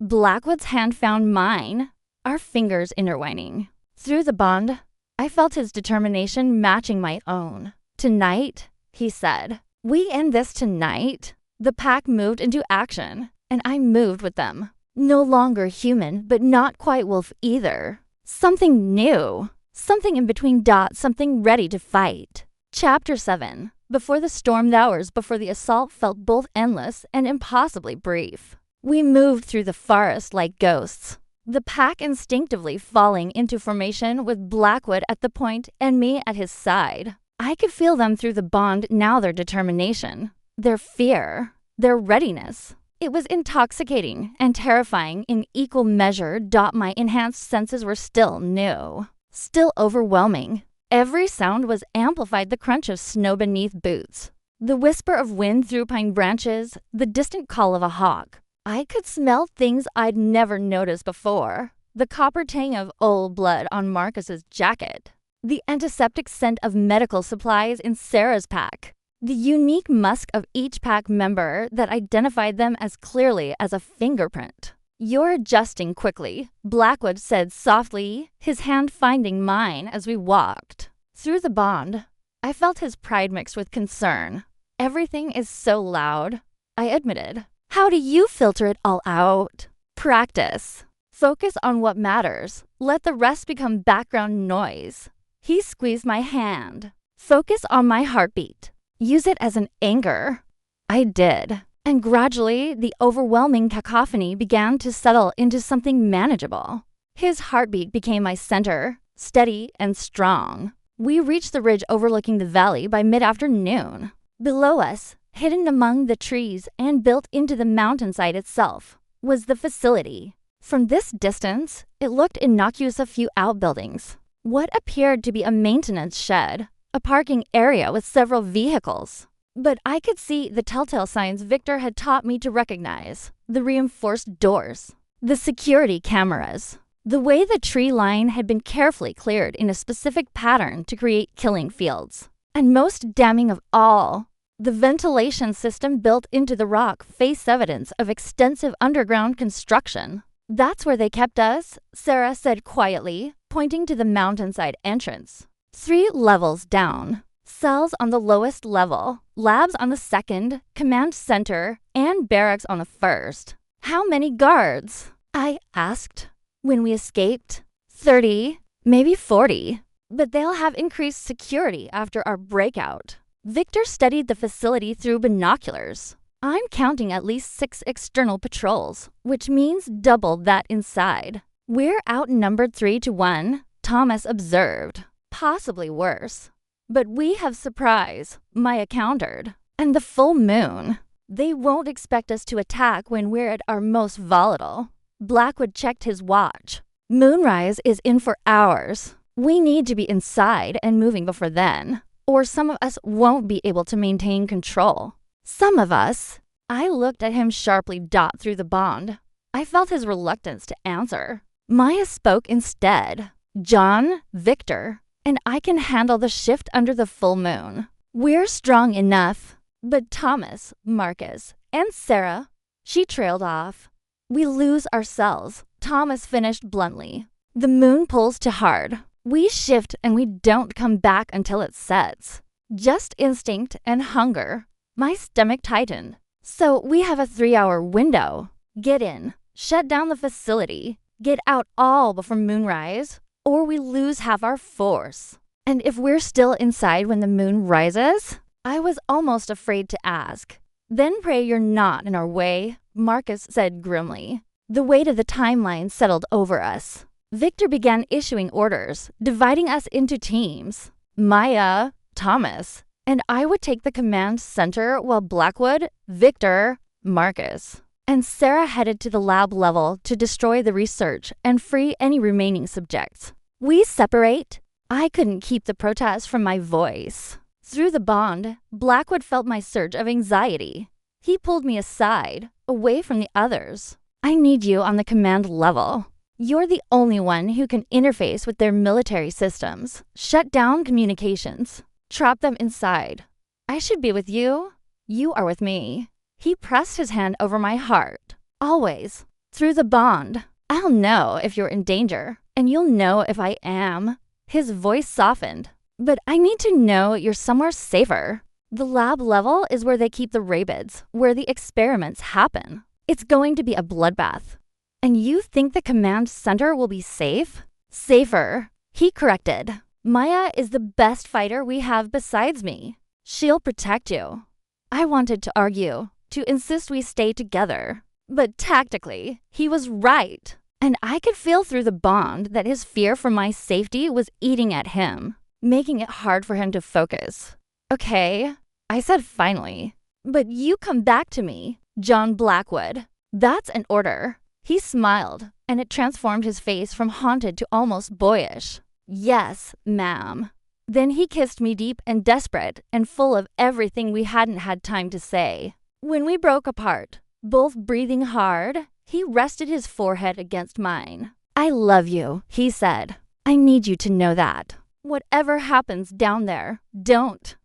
Blackwood's hand found mine, our fingers intertwining. Through the bond, I felt his determination matching my own. Tonight, he said. We end this tonight. The pack moved into action, and I moved with them. No longer human, but not quite wolf either. Something new. Something in between dots, something ready to fight. Chapter 7. Before the stormed hours before the assault felt both endless and impossibly brief. We moved through the forest like ghosts, the pack instinctively falling into formation with Blackwood at the point and me at his side. I could feel them through the bond now, their determination, their fear, their readiness. It was intoxicating and terrifying in equal measure. My enhanced senses were still new, still overwhelming. Every sound was amplified, the crunch of snow beneath boots, the whisper of wind through pine branches, the distant call of a hawk. I could smell things I'd never noticed before. The copper tang of old blood on Marcus's jacket, the antiseptic scent of medical supplies in Sarah's pack, the unique musk of each pack member that identified them as clearly as a fingerprint. You're adjusting quickly, Blackwood said softly, his hand finding mine as we walked. Through the bond, I felt his pride mixed with concern. Everything is so loud, I admitted. How do you filter it all out? Practice. Focus on what matters. Let the rest become background noise. He squeezed my hand. Focus on my heartbeat. Use it as an anchor. I did. And gradually, the overwhelming cacophony began to settle into something manageable. His heartbeat became my center, steady and strong. We reached the ridge overlooking the valley by mid-afternoon. Below us, hidden among the trees and built into the mountainside itself, was the facility. From this distance, it looked innocuous, a few outbuildings. What appeared to be a maintenance shed, a parking area with several vehicles. But I could see the telltale signs Victor had taught me to recognize. The reinforced doors, the security cameras, the way the tree line had been carefully cleared in a specific pattern to create killing fields. And most damning of all, the ventilation system built into the rock face evidence of extensive underground construction. That's where they kept us, Sarah said quietly, pointing to the mountainside entrance. 3 levels down. Cells on the lowest level, labs on the second, command center, and barracks on the first. How many guards? I asked. When we escaped? 30, maybe 40. But they'll have increased security after our breakout. Victor studied the facility through binoculars. I'm counting at least 6 external patrols, which means double that inside. We're outnumbered 3-1, Thomas observed. Possibly worse. But we have surprise, Maya countered. And the full moon. They won't expect us to attack when we're at our most volatile. Blackwood checked his watch. Moonrise is in for hours. We need to be inside and moving before then, or some of us won't be able to maintain control. Some of us. I looked at him sharply through the bond. I felt his reluctance to answer. Maya spoke instead. John, Victor, and I can handle the shift under the full moon. We're strong enough. But Thomas, Marcus, and Sarah, she trailed off. We lose ourselves, Thomas finished bluntly. The moon pulls too hard. We shift and we don't come back until it sets. Just instinct and hunger. My stomach tightened. So we have a 3-hour window. Get in. Shut down the facility. Get out all before moonrise, or we lose half our force. And if we're still inside when the moon rises? I was almost afraid to ask. Then pray you're not in our way, Marcus said grimly. The weight of the timeline settled over us. Victor began issuing orders, dividing us into teams. Maya, Thomas, and I would take the command center while Blackwood, Victor, Marcus, and Sarah headed to the lab level to destroy the research and free any remaining subjects. We separate. I couldn't keep the protest from my voice. Through the bond, Blackwood felt my surge of anxiety. He pulled me aside, away from the others. I need you on the command level. You're the only one who can interface with their military systems, shut down communications, trap them inside. I should be with you. You are with me. He pressed his hand over my heart. Always. Through the bond. I'll know if you're in danger, and you'll know if I am. His voice softened. But I need to know you're somewhere safer. The lab level is where they keep the rabids, where the experiments happen. It's going to be a bloodbath. And you think the command center will be safe? Safer. He corrected. Maya is the best fighter we have besides me. She'll protect you. I wanted to argue, to insist we stay together. But tactically, he was right. And I could feel through the bond that his fear for my safety was eating at him, making it hard for him to focus. Okay, I said finally. But you come back to me, John Blackwood. That's an order. He smiled, and it transformed his face from haunted to almost boyish. Yes, ma'am. Then he kissed me deep and desperate and full of everything we hadn't had time to say. When we broke apart, both breathing hard, he rested his forehead against mine. I love you, he said. I need you to know that. Whatever happens down there, don't.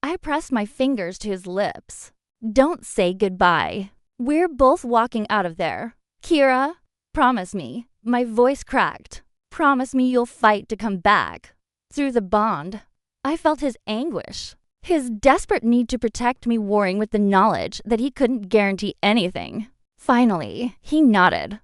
I pressed my fingers to his lips. Don't say goodbye. We're both walking out of there. Kira, promise me. My voice cracked. Promise me you'll fight to come back. Through the bond, I felt his anguish. His desperate need to protect me warring with the knowledge that he couldn't guarantee anything. Finally, he nodded.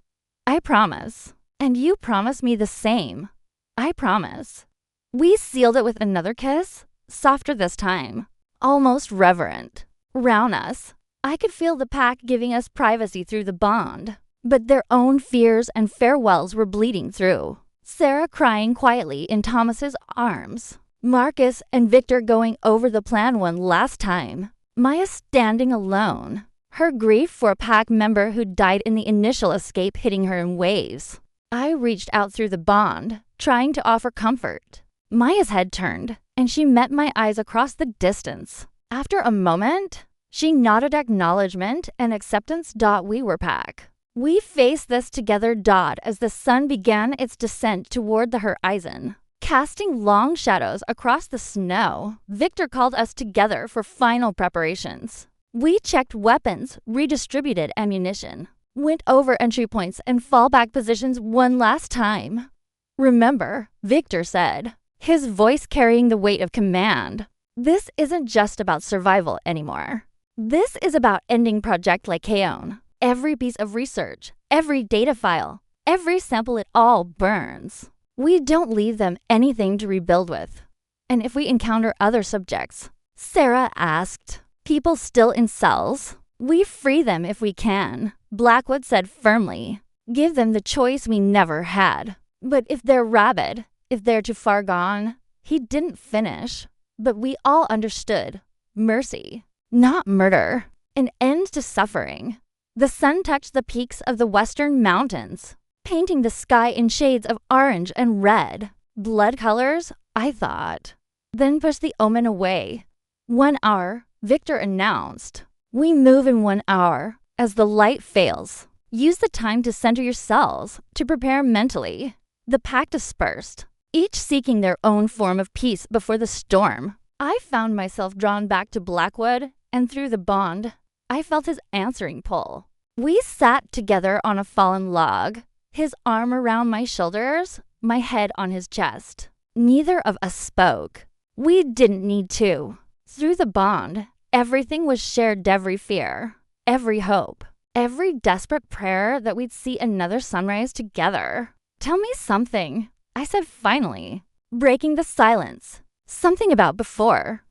I promise. And you promise me the same. I promise. We sealed it with another kiss, softer this time, almost reverent. Round us, I could feel the pack giving us privacy through the bond, but their own fears and farewells were bleeding through. Sarah crying quietly in Thomas's arms. Marcus and Victor going over the plan one last time. Maya standing alone. Her grief for a pack member who died in the initial escape hitting her in waves. I reached out through the bond, trying to offer comfort. Maya's head turned, and she met my eyes across the distance. After a moment, she nodded acknowledgement and acceptance. We were pack. We faced this together. As the sun began its descent toward the horizon, casting long shadows across the snow. Victor called us together for final preparations. We checked weapons, redistributed ammunition, went over entry points and fallback positions one last time. Remember, Victor said, his voice carrying the weight of command. This isn't just about survival anymore. This is about ending Project Lycaon. Every piece of research, every data file, every sample, it all burns. We don't leave them anything to rebuild with. And if we encounter other subjects, Sarah asked, people still in cells, we free them if we can. Blackwood said firmly, give them the choice we never had. But if they're rabid, if they're too far gone, he didn't finish. But we all understood. Mercy, not murder. An end to suffering. The sun touched the peaks of the western mountains, painting the sky in shades of orange and red. Blood colors, I thought. Then pushed the omen away. 1 hour, Victor announced. We move in 1 hour. As the light fails, use the time to center yourselves, to prepare mentally. The pack dispersed, each seeking their own form of peace before the storm. I found myself drawn back to Blackwood, and through the bond, I felt his answering pull. We sat together on a fallen log, his arm around my shoulders, my head on his chest. Neither of us spoke. We didn't need to. Through the bond, everything was shared, every fear, every hope, every desperate prayer that we'd see another sunrise together. Tell me something, I said finally, breaking the silence. Something about before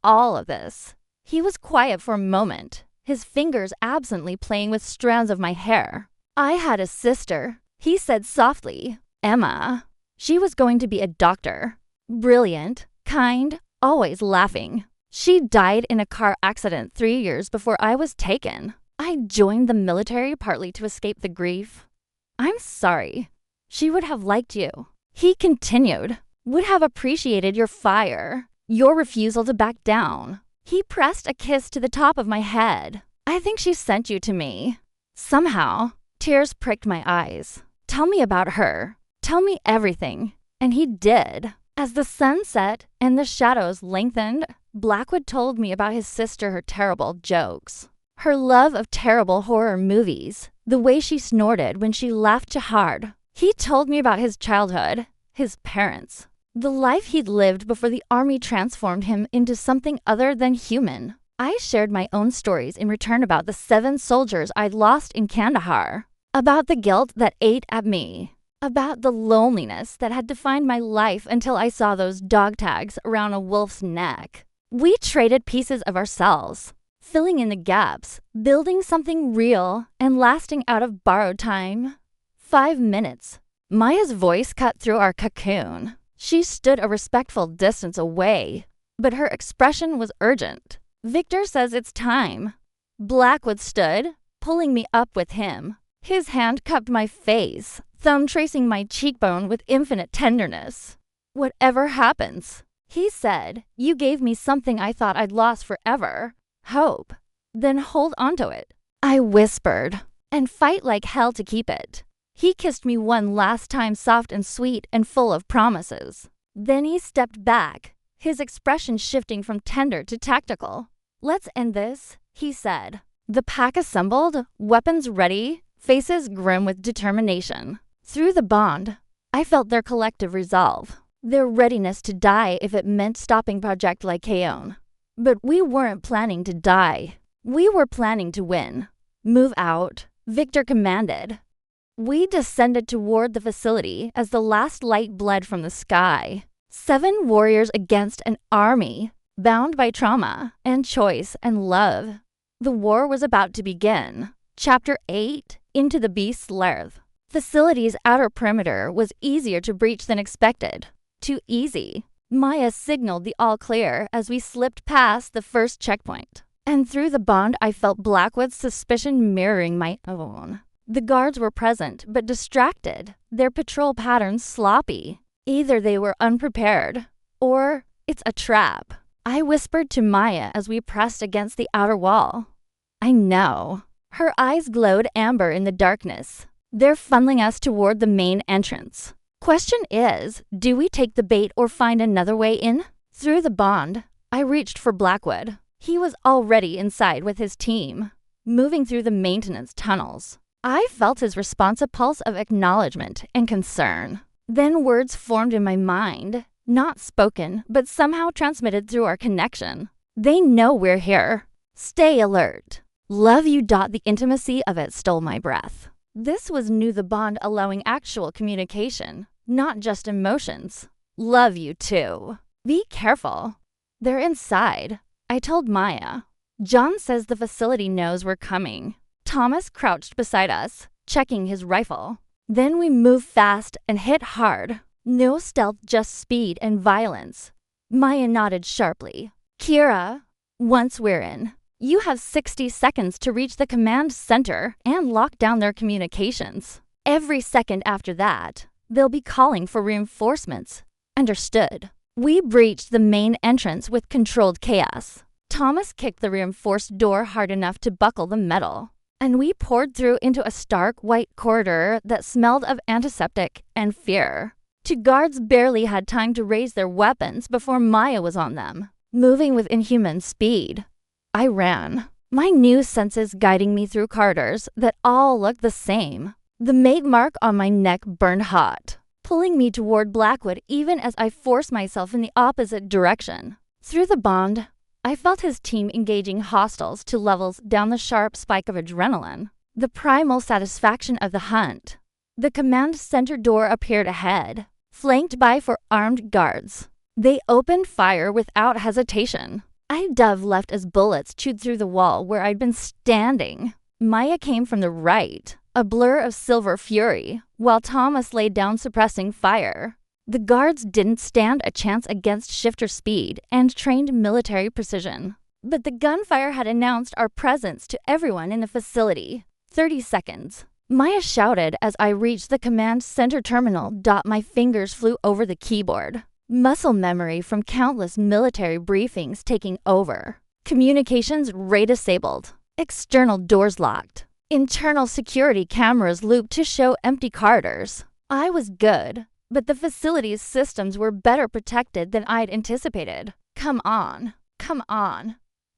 all of this. He was quiet for a moment, his fingers absently playing with strands of my hair. I had a sister, he said softly, Emma. She was going to be a doctor. Brilliant, kind, always laughing. She died in a car accident 3 years before I was taken. I joined the military partly to escape the grief. I'm sorry. She would have liked you. He continued, would have appreciated your fire, your refusal to back down. He pressed a kiss to the top of my head. I think she sent you to me. Somehow, tears pricked my eyes. Tell me about her. Tell me everything. And he did. As the sun set and the shadows lengthened, Blackwood told me about his sister, her terrible jokes, her love of terrible horror movies, the way she snorted when she laughed too hard. He told me about his childhood, his parents, the life he'd lived before the army transformed him into something other than human. I shared my own stories in return about the 7 soldiers I'd lost in Kandahar, about the guilt that ate at me, about the loneliness that had defined my life until I saw those dog tags around a wolf's neck. We traded pieces of ourselves, filling in the gaps, building something real and lasting out of borrowed time. 5 minutes. Maya's voice cut through our cocoon. She stood a respectful distance away, but her expression was urgent. Victor says it's time. Blackwood stood, pulling me up with him. His hand cupped my face, thumb tracing my cheekbone with infinite tenderness. Whatever happens, he said, you gave me something I thought I'd lost forever. Hope. Then hold onto it. I whispered, and fight like hell to keep it. He kissed me one last time, soft and sweet and full of promises. Then he stepped back, his expression shifting from tender to tactical. Let's end this, he said. The pack assembled, weapons ready, faces grim with determination. Through the bond, I felt their collective resolve, their readiness to die if it meant stopping Project Lycaon. But we weren't planning to die. We were planning to win. Move out, Victor commanded. We descended toward the facility as the last light bled from the sky. 7 warriors against an army, bound by trauma and choice and love. The war was about to begin. Chapter 8, Into the Beast's Lair. Facility's outer perimeter was easier to breach than expected. Too easy. Maya signaled the all clear as we slipped past the first checkpoint. And through the bond, I felt Blackwood's suspicion mirroring my own. The guards were present, but distracted, their patrol patterns sloppy. Either they were unprepared, or it's a trap. I whispered to Maya as we pressed against the outer wall. I know. Her eyes glowed amber in the darkness. They're funneling us toward the main entrance. Question is, do we take the bait or find another way in? Through the bond, I reached for Blackwood. He was already inside with his team, moving through the maintenance tunnels. I felt his responsive pulse of acknowledgement and concern. Then words formed in my mind, not spoken, but somehow transmitted through our connection. They know we're here. Stay alert. Love you. The intimacy of it stole my breath. This was new, the bond allowing actual communication, not just emotions. Love you too. Be careful. They're inside. I told Maya. John says the facility knows we're coming. Thomas crouched beside us, checking his rifle. Then we moved fast and hit hard. No stealth, just speed and violence. Maya nodded sharply. Kira, once we're in, you have 60 seconds to reach the command center and lock down their communications. Every second after that, they'll be calling for reinforcements. Understood. We breached the main entrance with controlled chaos. Thomas kicked the reinforced door hard enough to buckle the metal, and we poured through into a stark white corridor that smelled of antiseptic and fear. 2 guards barely had time to raise their weapons before Maya was on them, moving with inhuman speed. I ran, my new senses guiding me through corridors that all looked the same. The mate mark on my neck burned hot, pulling me toward Blackwood even as I forced myself in the opposite direction. Through the bond, I felt his team engaging hostiles to levels down the sharp spike of adrenaline, the primal satisfaction of the hunt. The command center door appeared ahead, flanked by 4 armed guards. They opened fire without hesitation. I dove left as bullets chewed through the wall where I'd been standing. Maya came from the right, a blur of silver fury, while Thomas laid down suppressing fire. The guards didn't stand a chance against shifter speed and trained military precision. But the gunfire had announced our presence to everyone in the facility. 30 seconds. Maya shouted as I reached the command center terminal. My fingers flew over the keyboard. Muscle memory from countless military briefings taking over. Communications ray disabled. External doors locked. Internal security cameras looped to show empty corridors. I was good, but the facility's systems were better protected than I'd anticipated. Come on.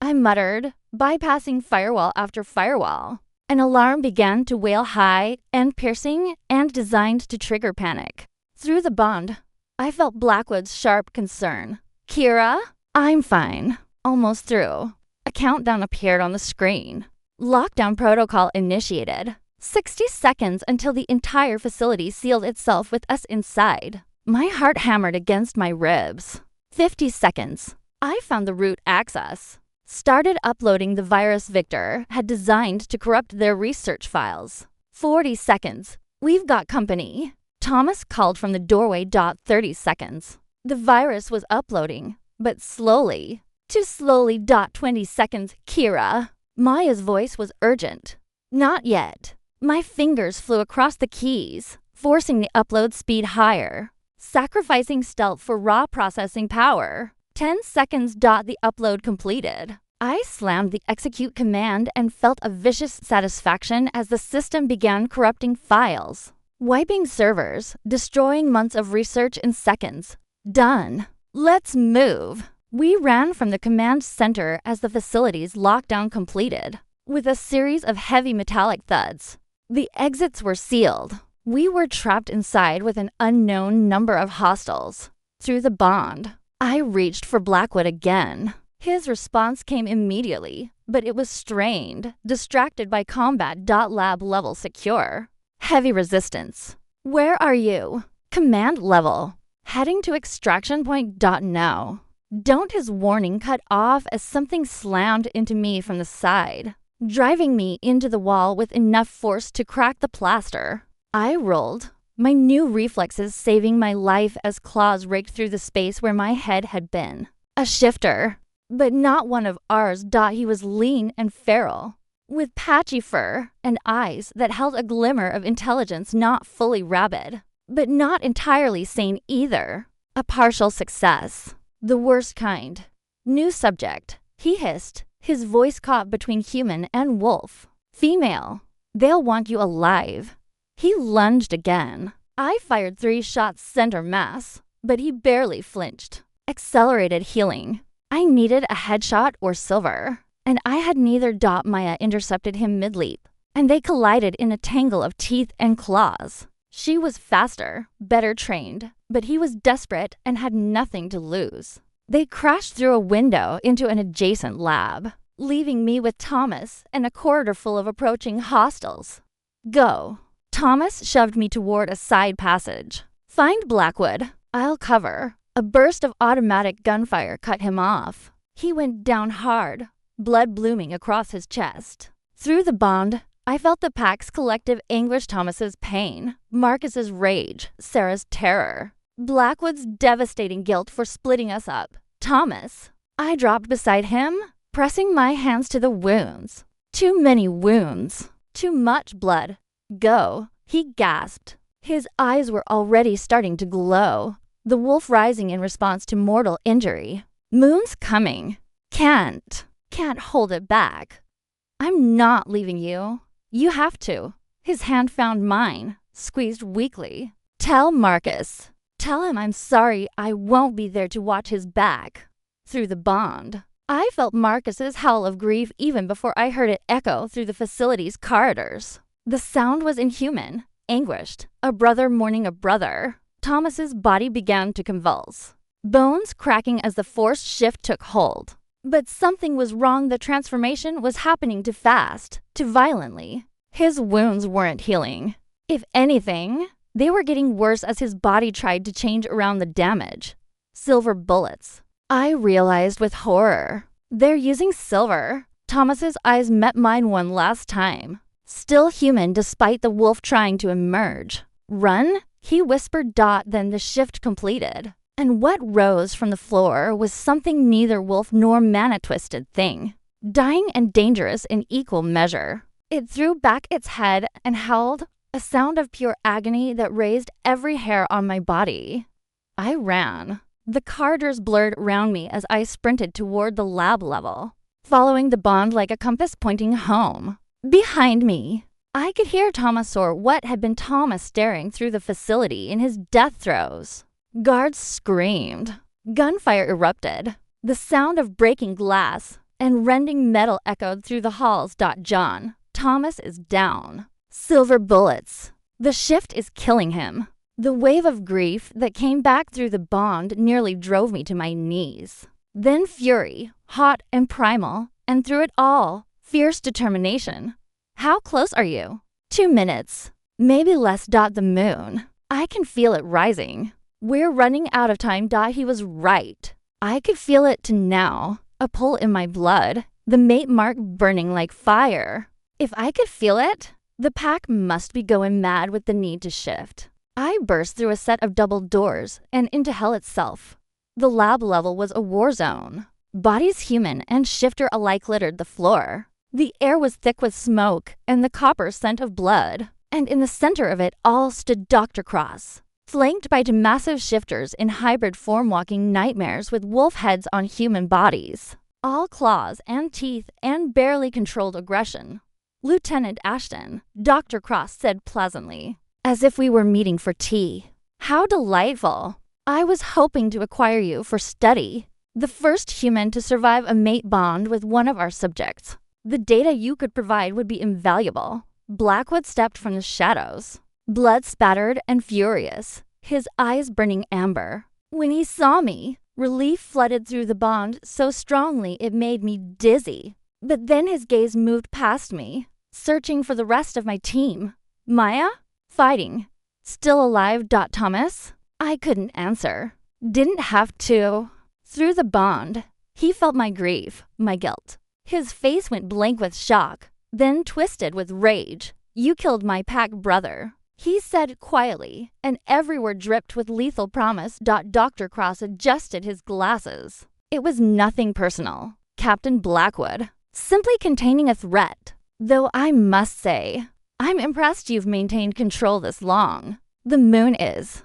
I muttered, bypassing firewall after firewall. An alarm began to wail high and piercing and designed to trigger panic. Through the bond, I felt Blackwood's sharp concern. Kira? I'm fine. Almost through. A countdown appeared on the screen. Lockdown protocol initiated. 60 seconds until the entire facility sealed itself with us inside. My heart hammered against my ribs. 50 seconds. I found the root access. Started uploading the virus Victor had designed to corrupt their research files. 40 seconds. We've got company. Thomas called from the doorway. 30 seconds. The virus was uploading, but slowly. Too slowly. 20 seconds. Kira. Maya's voice was urgent. Not yet. My fingers flew across the keys, forcing the upload speed higher, sacrificing stealth for raw processing power. 10 seconds. The upload completed. I slammed the execute command and felt a vicious satisfaction as the system began corrupting files, wiping servers, destroying months of research in seconds. Done. Let's move. We ran from the command center as the facility's lockdown completed, with a series of heavy metallic thuds. The exits were sealed. We were trapped inside with an unknown number of hostiles. Through the bond, I reached for Blackwood again. His response came immediately, but it was strained, distracted by combat. Lab level secure. Heavy resistance. Where are you? Command level. Heading to extraction point. No. Don't. His warning cut off as something slammed into me from the side, driving me into the wall with enough force to crack the plaster. I rolled, my new reflexes saving my life as claws raked through the space where my head had been. A shifter, but not one of ours. He was lean and feral, with patchy fur and eyes that held a glimmer of intelligence. Not fully rabid, but not entirely sane either. A partial success. The worst kind. New subject, he hissed, his voice caught between human and wolf. Female. They'll want you alive. He lunged again. I fired 3 shots center mass, but he barely flinched. Accelerated healing. I needed a headshot or silver, and I had neither. Maya intercepted him mid-leap, and they collided in a tangle of teeth and claws. She was faster, better trained, but he was desperate and had nothing to lose. They crashed through a window into an adjacent lab, leaving me with Thomas and a corridor full of approaching hostiles. Go. Thomas shoved me toward a side passage. Find Blackwood. I'll cover. A burst of automatic gunfire cut him off. He went down hard, blood blooming across his chest. Through the bond, I felt the pack's collective anguish. Thomas's pain, Marcus's rage, Sarah's terror, Blackwood's devastating guilt for splitting us up. Thomas. I dropped beside him, pressing my hands to the wounds. Too many wounds. Too much blood. Go, he gasped. His eyes were already starting to glow, the wolf rising in response to mortal injury. Moon's coming. Can't hold it back. I'm not leaving you. You have to. His hand found mine, squeezed weakly. Tell Marcus. Tell him I'm sorry. I won't be there to watch his back. Through the bond, I felt Marcus's howl of grief even before I heard it echo through the facility's corridors. The sound was inhuman, anguished, a brother mourning a brother. Thomas's body began to convulse, bones cracking as the forced shift took hold. But something was wrong. The transformation was happening too fast, too violently. His wounds weren't healing. If anything, they were getting worse as his body tried to change around the damage. Silver bullets. I realized with horror. They're using silver. Thomas's eyes met mine one last time. Still human despite the wolf trying to emerge. Run? He whispered. Then the shift completed. And what rose from the floor was something neither wolf nor mana-twisted thing. Dying and dangerous in equal measure. It threw back its head and howled, a sound of pure agony that raised every hair on my body. I ran. The corridors blurred around me as I sprinted toward the lab level, following the bond like a compass pointing home. Behind me, I could hear Thomas, or what had been Thomas, staring through the facility in his death throes. Guards screamed. Gunfire erupted. The sound of breaking glass and rending metal echoed through the halls. John, Thomas is down. Silver bullets. The shift is killing him. The wave of grief that came back through the bond nearly drove me to my knees. Then fury, hot and primal, and through it all, fierce determination. How close are you? 2 minutes. Maybe less. The moon. I can feel it rising. We're running out of time. He was right. I could feel it too now. A pull in my blood. The mate mark burning like fire. If I could feel it, the pack must be going mad with the need to shift. I burst through a set of double doors and into hell itself. The lab level was a war zone. Bodies, human and shifter alike, littered the floor. The air was thick with smoke and the copper scent of blood. And in the center of it all stood Dr. Cross, flanked by two massive shifters in hybrid form, walking nightmares with wolf heads on human bodies. All claws and teeth and barely controlled aggression. Lieutenant Ashton, Dr. Cross said pleasantly, as if we were meeting for tea. How delightful. I was hoping to acquire you for study. The first human to survive a mate bond with one of our subjects. The data you could provide would be invaluable. Blackwood stepped from the shadows, blood spattered and furious, his eyes burning amber. When he saw me, relief flooded through the bond so strongly it made me dizzy. But then his gaze moved past me, searching for the rest of my team. Maya? Fighting. Still alive. Thomas? I couldn't answer. Didn't have to. Through the bond, he felt my grief, my guilt. His face went blank with shock, then twisted with rage. You killed my pack brother, he said quietly, and every word dripped with lethal promise. Dr. Cross adjusted his glasses. It was nothing personal, Captain Blackwood. Simply containing a threat. Though I must say, I'm impressed you've maintained control this long. The moon is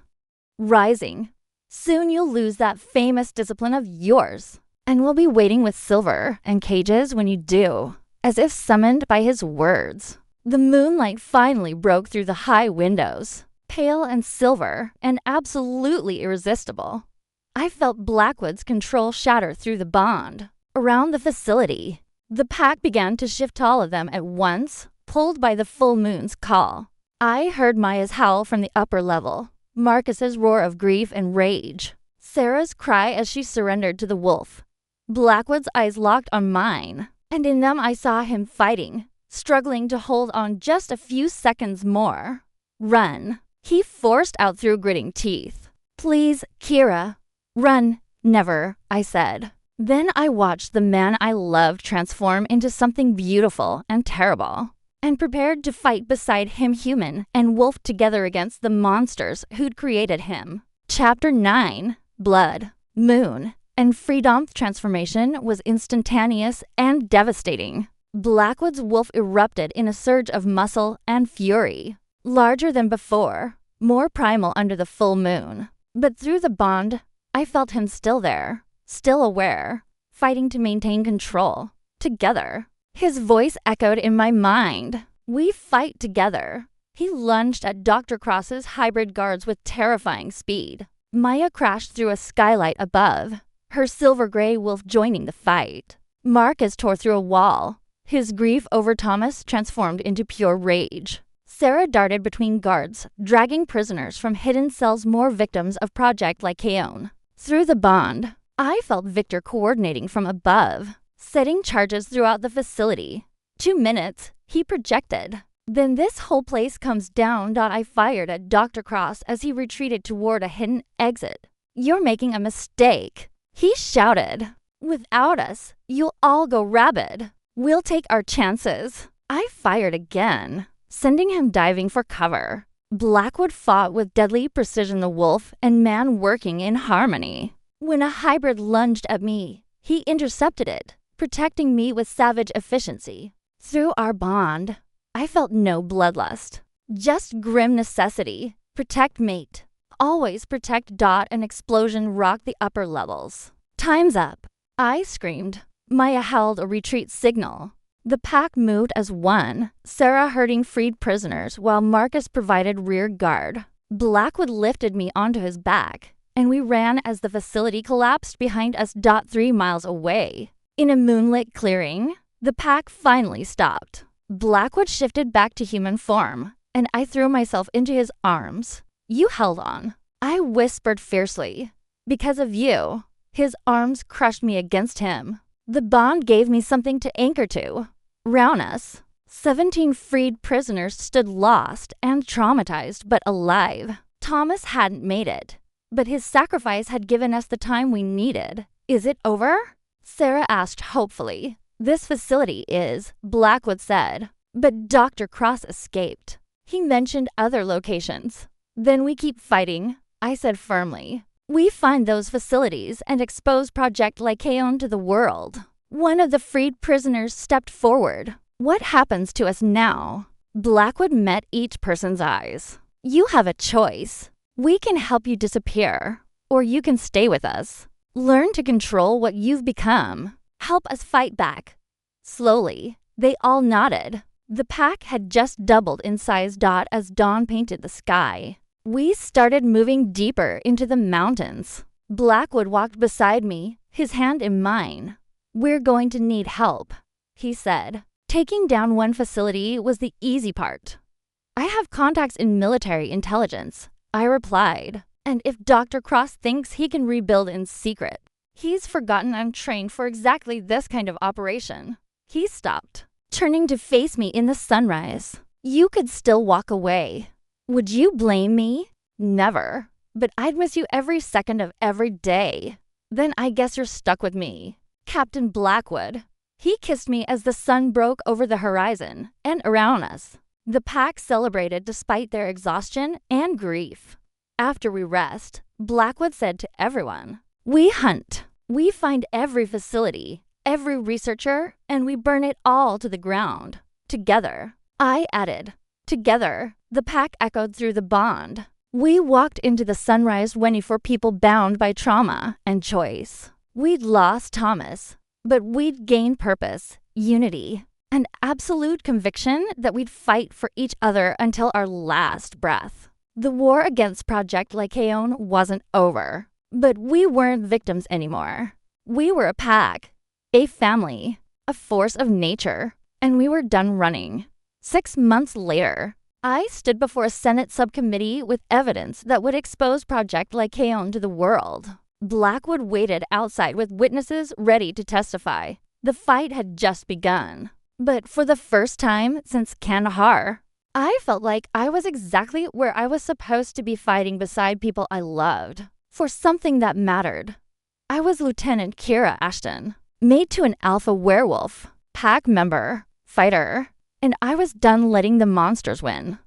rising. Soon you'll lose that famous discipline of yours, and we'll be waiting with silver and cages when you do, as if summoned by his words. The moonlight finally broke through the high windows, pale and silver and absolutely irresistible. I felt Blackwood's control shatter through the bond. Around the facility, the pack began to shift, all of them at once, pulled by the full moon's call. I heard Maya's howl from the upper level, Marcus's roar of grief and rage, Sarah's cry as she surrendered to the wolf. Blackwood's eyes locked on mine, and in them I saw him fighting, struggling to hold on just a few seconds more. Run, he forced out through gritting teeth. Please, Kira. Run. Never, I said. Then I watched the man I loved transform into something beautiful and terrible, and prepared to fight beside him, human and wolf, together against the monsters who'd created him. Chapter 9, Blood, Moon, and Freedom. Transformation was instantaneous and devastating. Blackwood's wolf erupted in a surge of muscle and fury, larger than before, more primal under the full moon. But through the bond, I felt him still there, still aware, fighting to maintain control. Together. His voice echoed in my mind. We fight together. He lunged at Dr. Cross's hybrid guards with terrifying speed. Maya crashed through a skylight above, her silver-gray wolf joining the fight. Marcus tore through a wall. His grief over Thomas transformed into pure rage. Sarah darted between guards, dragging prisoners from hidden cells, more victims of Project Lycaon. Through the bond, I felt Victor coordinating from above, setting charges throughout the facility. 2 minutes, he projected. Then this whole place comes down. I fired at Dr. Cross as he retreated toward a hidden exit. "You're making a mistake," he shouted. "Without us, you'll all go rabid. We'll take our chances." I fired again, sending him diving for cover. Blackwood fought with deadly precision, the wolf and man working in harmony. When a hybrid lunged at me, he intercepted it, protecting me with savage efficiency. Through our bond, I felt no bloodlust, just grim necessity. Protect mate. Always protect. An explosion rocked the upper levels. "Time's up," I screamed. Maya held a retreat signal. The pack moved as one, Sarah herding freed prisoners while Marcus provided rear guard. Blackwood lifted me onto his back, and we ran as the facility collapsed behind us. 3 miles away. In a moonlit clearing, the pack finally stopped. Blackwood shifted back to human form, and I threw myself into his arms. "You held on," I whispered fiercely. "Because of you." His arms crushed me against him. The bond gave me something to anchor to. Round us, 17 freed prisoners stood lost and traumatized but alive. Thomas hadn't made it, but his sacrifice had given us the time we needed. "Is it over?" Sarah asked hopefully. "This facility is," Blackwood said, "but Dr. Cross escaped. He mentioned other locations." "Then we keep fighting," I said firmly. "We find those facilities and expose Project Lycaon to the world." One of the freed prisoners stepped forward. "What happens to us now?" Blackwood met each person's eyes. "You have a choice. We can help you disappear, or you can stay with us. Learn to control what you've become. Help us fight back." Slowly, they all nodded. The pack had just doubled in size. As dawn painted the sky, we started moving deeper into the mountains. Blackwood walked beside me, his hand in mine. "We're going to need help," he said. Taking down one facility was the easy part. "I have contacts in military intelligence," I replied. "And if Dr. Cross thinks he can rebuild in secret, he's forgotten I'm trained for exactly this kind of operation." He stopped, turning to face me in the sunrise. "You could still walk away. Would you blame me?" "Never. But I'd miss you every second of every day." "Then I guess you're stuck with me, Captain Blackwood." He kissed me as the sun broke over the horizon and around us. The pack celebrated despite their exhaustion and grief. After we rest, Blackwood said to everyone, "We hunt. We find every facility, every researcher, and we burn it all to the ground. Together." I added, "Together." The pack echoed through the bond. We walked into the sunrise ready for people bound by trauma and choice. We'd lost Thomas, but we'd gained purpose, unity, and absolute conviction that we'd fight for each other until our last breath. The war against Project Lycaon wasn't over, but we weren't victims anymore. We were a pack, a family, a force of nature, and we were done running. 6 months later, I stood before a Senate subcommittee with evidence that would expose Project Lycaon to the world. Blackwood waited outside with witnesses ready to testify. The fight had just begun. But for the first time since Kandahar, I felt like I was exactly where I was supposed to be, fighting beside people I loved, for something that mattered. I was Lieutenant Kira Ashton, made to an alpha werewolf, pack member, fighter, and I was done letting the monsters win.